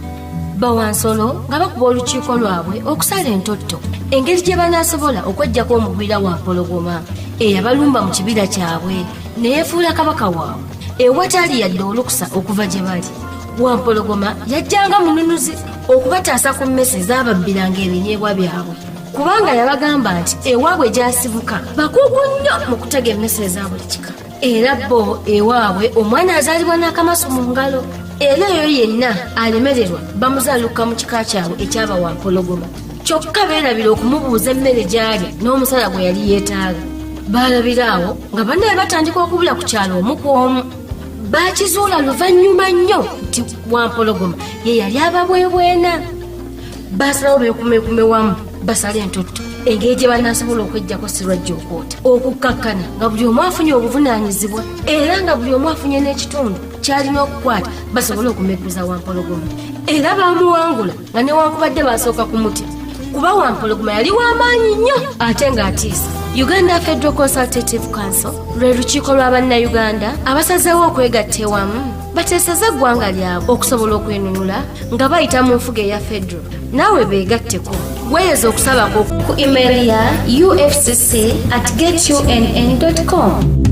[SPEAKER 11] bawansolo nga bakuba olukiiko lwabwe okusala entotto engeri gye banaasobola okweggyako omugwira wa mpologoma eyabalumba mu kibira kyabwe neyefuula kabaka waabwe ewatali yadde olukusa okuva gye bali. Wampologoma yajjanga mununuzi okubataasa ku mmese ezaababbiranga ebinyeebwa byabwe, kubanga yabagamba nti ewaabwe gy'asibuka bakugu nnyo mu kutega emmese eza buli kika. Era bo ewaabwe omwana azaalibwa n'akamaso mu ngalo, era eyo yenna alemererwa bamuzaaluka mu kika kyabwe ekyaba Wampologoma. Kyokka beerabira okumubuuza emmere gy'alya n'omusala gwe yali yeetaaga. balabiraawo nga bannaye batandika okubula ku kyalo omu ku omu. Baakizuula luvannyuma nnyo nti Wampologoma ye yali ababwebwena. Baasalawo beekumeekume wamu basale entotto engeri gye banaasobola okweggyako Sirwajja okwoota, okukkakkana nga buli omu afunye obuvunaanyizibwa era nga buli omu afunye n'ekitundu ky'alina okukwata basobole okumegguza Wampologoma. Era baamuwangula nga newankubadde baasooka kumutya kuba Wampologoma yali w'amaanyi nnyo ate ng'atiisa. Uganda Federal Consultative Council lwe lukiiko lwa bannayuganda abasazeewo okwegatta ewamu bateeseza eggwanga lyabwe okusobola okwenunula nga bayita mu nfuga eya federal. Naawe beegatteko. Weeyeza okusabako ku email ya ufcc@getunn.com.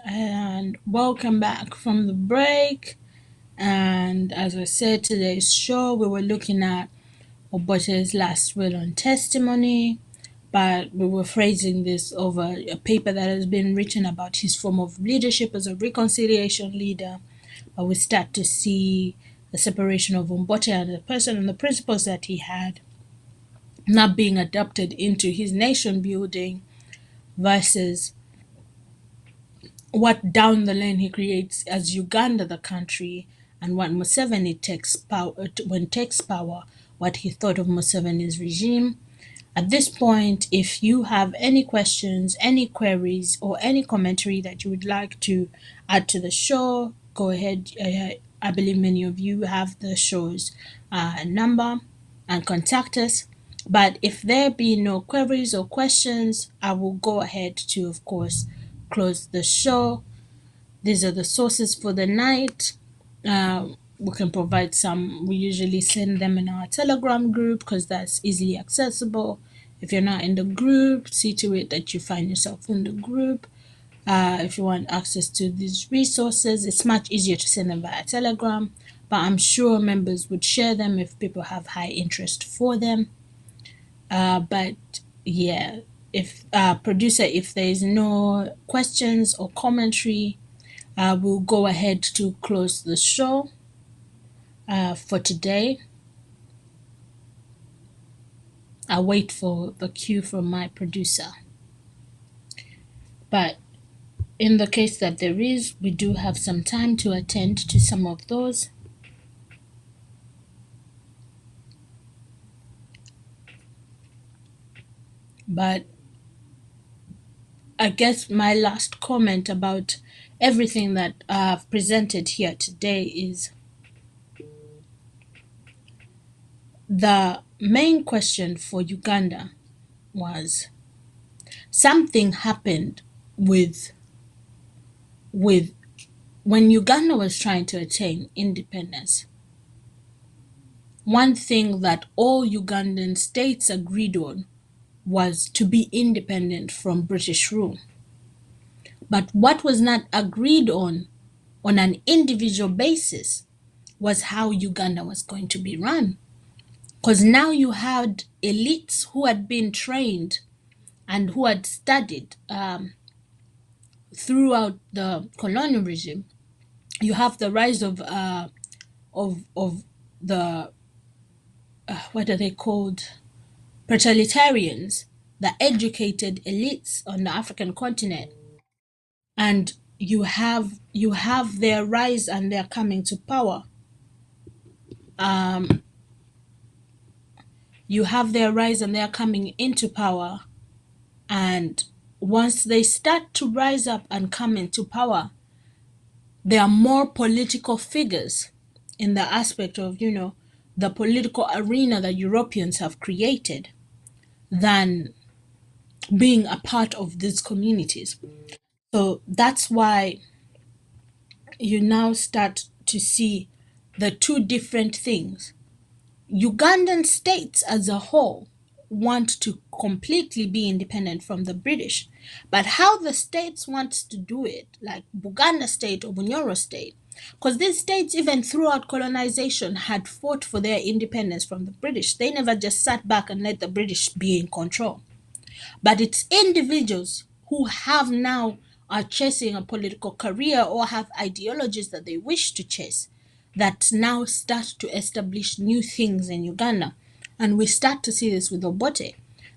[SPEAKER 1] And welcome back from the break. And as I said, today's show we were looking at Obote'S last will and testimony, but we were phrasing this over a paper that has been written about his form of leadership as a reconciliation leader. But we start to see the separation of Obote and the person and the principles that he had not being adopted into his nation building versus what down the lane he creates as Uganda, the country, and what Museveni takes power, what he thought of Museveni's regime. At this point, if you have any questions, any queries, or any commentary that you would like to add to the show, go ahead. I believe many of you have the show's number and contact us. But if there be no queries or questions, I will go ahead to, of course, close the show. These are the sources for the night. We can provide some. We usually send them in our Telegram group because that's easily accessible. If you're not in the group, see to it that you find yourself in the group. If you want access to these resources, it's much easier to send them via Telegram, but I'm sure members would share them if people have high interest for them. But yeah, if producer, if there is no questions or commentary, we'll go ahead to close the show for today. I'll wait for the cue from my producer. But in the case that there is, we do have some time to attend to some of those. But I guess my last comment about everything that I've presented here today is the main question for Uganda was something happened with when Uganda was trying to attain independence. One thing that all Ugandan states agreed on was to be independent from British rule. But what was not agreed on an individual basis was how Uganda was going to be run. Because now you had elites who had been trained and who had studied throughout the colonial regime. You have the rise of the what are they called? Proletarians, the educated elites on the African continent, and you have their rise and their coming to power. You have their rise and their coming into power, and once they start to rise up and come into power, there are more political figures in the aspect of, the political arena that Europeans have created. than being a part of these communities. So that's why you now start to see the two different things. Ugandan states as a whole want to completely be independent from the British, but how the states want to do it, like Buganda state or Bunyoro state, because these states even throughout colonization had fought for their independence from the British. They never just sat back and let the British be in control. But it's individuals who have now are chasing a political career or have ideologies that they wish to chase that now start to establish new things in Uganda. And we start to see this with Obote.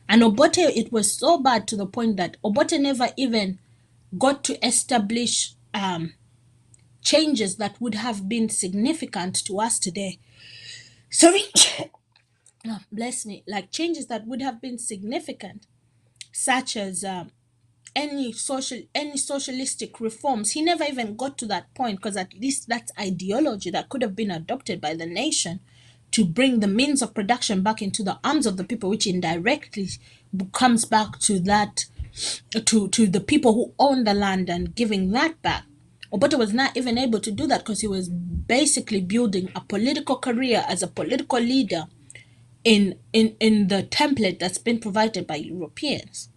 [SPEAKER 1] And Obote, it was so bad to the point that Obote never even got to establish changes that would have been significant to us today. Sorry, oh, bless me, like changes that would have been significant, such as any socialistic reforms. He never even got to that point, because at least that's ideology that could have been adopted by the nation to bring the means of production back into the arms of the people, which indirectly comes back to that to the people who own the land and giving that back. Obote was not even able to do that because he was basically building a political career as a political leader in the template that's been provided by Europeans.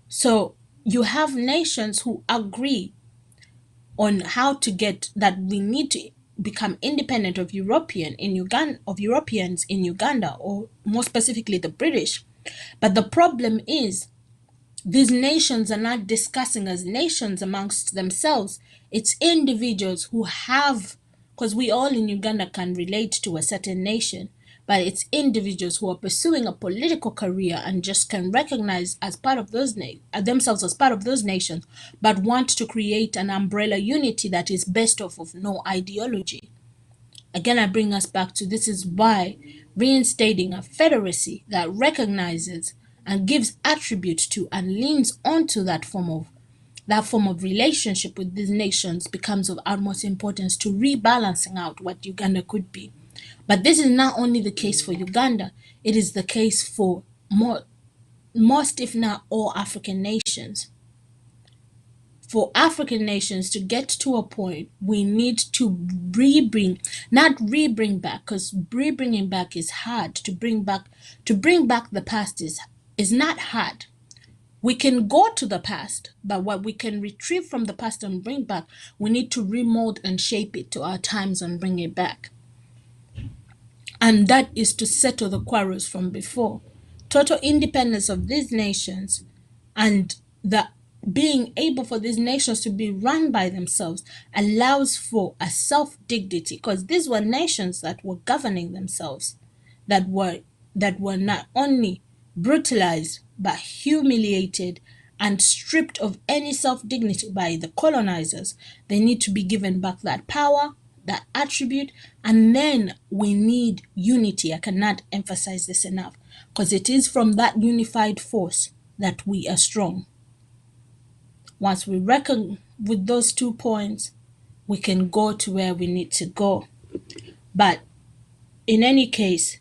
[SPEAKER 1] So you have nations who agree on how to get that we need to become independent of Europeans in Uganda, or more specifically the British. But the problem is these nations are not discussing as nations amongst themselves. It's individuals who have, because we all in Uganda can relate to a certain nation, but it's individuals who are pursuing a political career and just can recognize as part of those themselves as part of those nations, but want to create an umbrella unity that is based off of no ideology. Again, I bring us back to this is why reinstating a federacy that recognizes and gives attribute to and leans onto that form of relationship with these nations becomes of utmost importance to rebalancing out what Uganda could be. But this is not only the case for Uganda, it is the case for most, if not all, African nations. For African nations to get to a point, we need to not rebring back, because rebringing back is hard. To bring back the past is not hard. We can go to the past, but what we can retrieve from the past and bring back, we need to remold and shape it to our times and bring it back. And that is to settle the quarrels from before. Total independence of these nations and the being able for these nations to be run by themselves allows for a self-dignity, because these were nations that were governing themselves, that were not only brutalized but humiliated and stripped of any self-dignity by the colonizers. They need to be given back that power, that attribute, and then we need unity. I cannot emphasize this enough, because it is from that unified force that we are strong. Once we reckon with those 2 points, we can go to where we need to go. But in any case,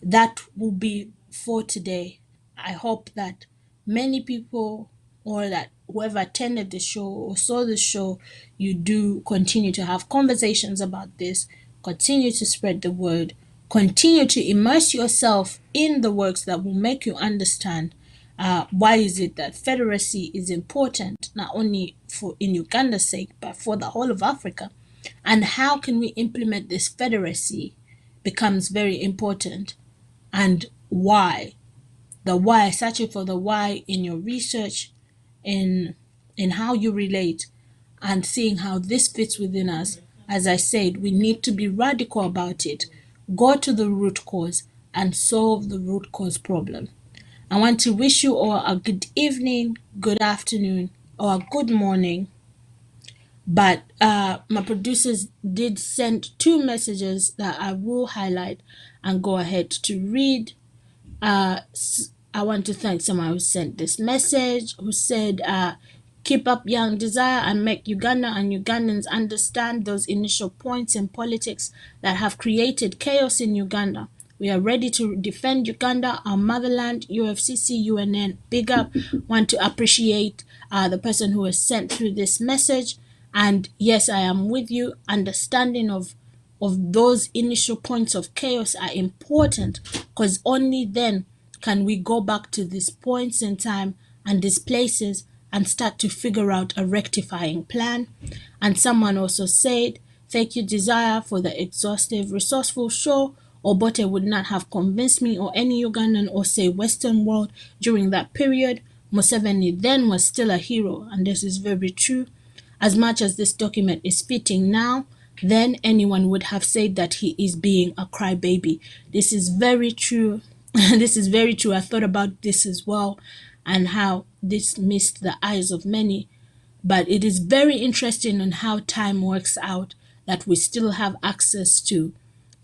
[SPEAKER 1] that will be for today. I hope that many people, or that whoever attended the show or saw the show, you do continue to have conversations about this, continue to spread the word, continue to immerse yourself in the works that will make you understand why is it that federacy is important, not only for in Uganda's sake, but for the whole of Africa, and how can we implement this federacy becomes very important, and why. The why, searching for the why in your research, in how you relate, and seeing how this fits within us. As I said, we need to be radical about it, go to the root cause, and solve the root cause problem. I want to wish you all a good evening, good afternoon, or a good morning. But my producers did send 2 messages that I will highlight and go ahead to read. I want to thank someone who sent this message, who said, keep up young desire and make Uganda and Ugandans understand those initial points in politics that have created chaos in Uganda. We are ready to defend Uganda, our motherland. UFCC, UNN, big up. Want to appreciate the person who has sent through this message. And yes, I am with you. Understanding of those initial points of chaos are important, because only then can we go back to these points in time and these places and start to figure out a rectifying plan. And someone also said, thank you, Desire, for the exhaustive, resourceful show. Obote would not have convinced me or any Ugandan or say Western world during that period. Museveni then was still a hero, and this is very true. As much as this document is fitting now, then anyone would have said that he is being a crybaby. This is very true. This is very true. I thought about this as well, and how this missed the eyes of many. But it is very interesting on how time works out, that we still have access to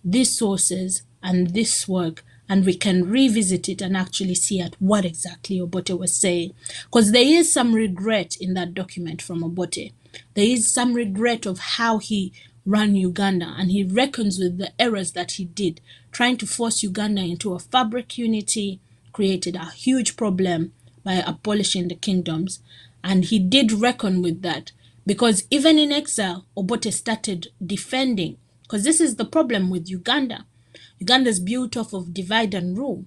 [SPEAKER 1] these sources and this work, and we can revisit it and actually see at what exactly Obote was saying. Because there is some regret in that document from Obote. There is some regret of how he ran Uganda, and he reckons with the errors that he did. Trying to force Uganda into a fabric unity created a huge problem by abolishing the kingdoms. And he did reckon with that, because even in exile, Obote started defending. Because this is the problem with Uganda. Uganda is built off of divide and rule.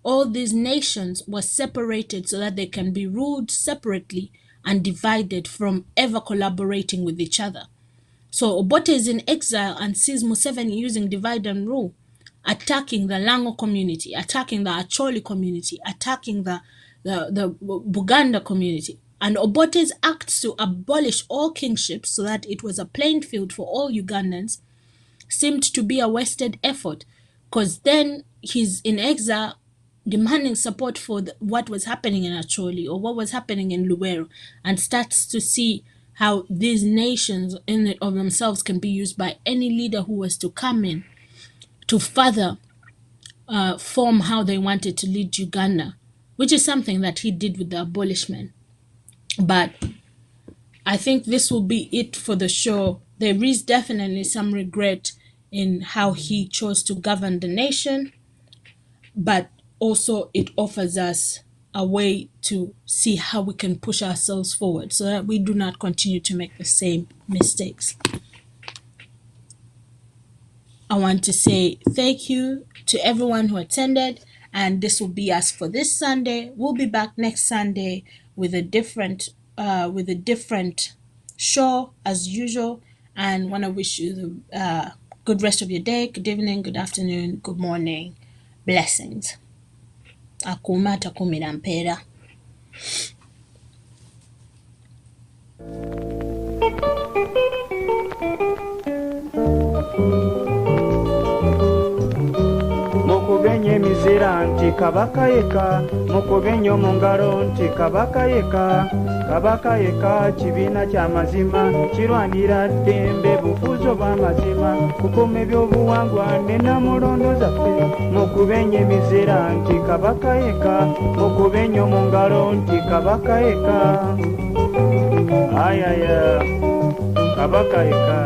[SPEAKER 1] All these nations were separated so that they can be ruled separately and divided from ever collaborating with each other. So Obote is in exile and sees Museveni using divide and rule, attacking the Lango community, attacking the Acholi community, attacking the Buganda community. And Obote's acts to abolish all kingships so that it was a playing field for all Ugandans seemed to be a wasted effort, because then he's in exile demanding support for what was happening in Acholi or what was happening in Luweero, and starts to see how these nations in and of themselves can be used by any leader who was to come in to further form how they wanted to lead Uganda, which is something that he did with the abolishment. But I think this will be it for the show. There is definitely some regret in how he chose to govern the nation, but also it offers us a way to see how we can push ourselves forward so that we do not continue to make the same mistakes. I want to say thank you to everyone who attended, and this will be us for this Sunday. We'll be back next Sunday with a different show as usual, and want to wish you the good rest of your day, good evening, good afternoon, good morning. Blessings. Akuma takumira mpera.
[SPEAKER 2] Mukubenya emizira nti Kabaka Yekka, mukubenya omu ngalo nti Kabaka Yekka. Kabaka Yekka kibiina ky'amazima, kirwanira ddembe bufuzo bw'amazima, kukuuma ebyobuwangwa ne namulondo zaffe. Mukubenya emizira nti Kabaka Yekka, mukubenya omu ngalo nti Kabaka Yekka. Ayaya, Kabaka Yekka.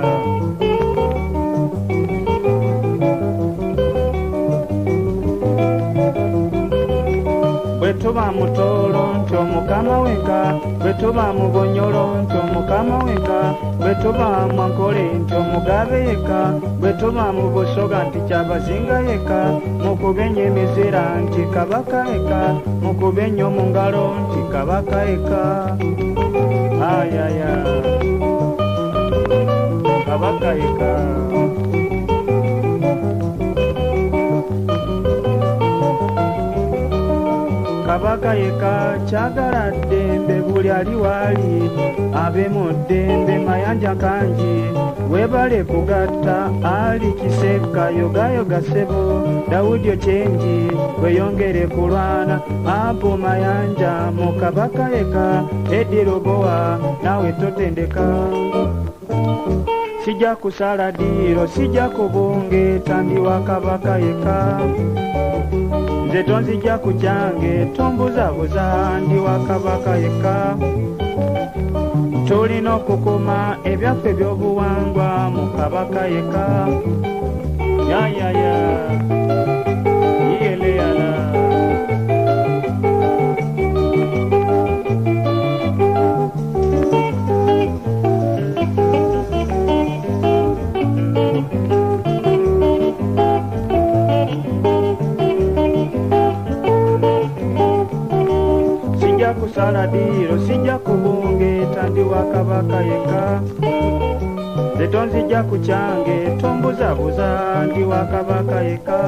[SPEAKER 2] Bwetuba mutolo nti omukama weka, bwetuba mubonyolo nti omukama weka, bwetuba mwankole nti omugabe yeka, bwetuba mubusoga nti kyabazinga yeka. Mukubenya emizira nti Kabaka Yekka, mukubenya omu ngalo nti Kabaka Yekka. Ayaya, Kabaka Yekka. Kabaka Yekka kyagala ddembe, buli ali waali abe mu ddembe, mayanja kangi weebale kugatta, ali Kiseka yogayoga ssebo, Dawudi Ochengi weyongere kulwana, apo mayanja mu Kabaka Yekka, Eddi Lobowa nawe totendeka. Sijja kusala ddiiro, sijja kubungeeta, ndi wa Kabaka Yekka. Nze tonzijja ku kyange, tombuzabuza, ndi wa Kabaka Yekka. Tulina okukuma ebyaffe by'obuwangwa mu Kabaka Yekka. Yayaya. sijja ku kyange tombuzabuza ndi wa Kabaka Yekka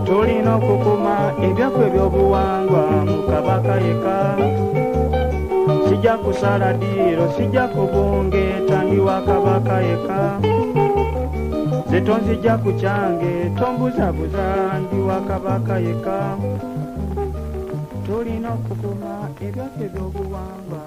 [SPEAKER 2] tulina okukuma ebyaffe ebyobuwangwa mu Kabaka Yekka sijja kusala ddiiro sijja kubungeeta ndi wa Kabaka Yekka ze tonzijja ku kyange tombuzabuza ndi wa Kabaka Yekka tulina okukuma ebyaffe ebyobuwangwa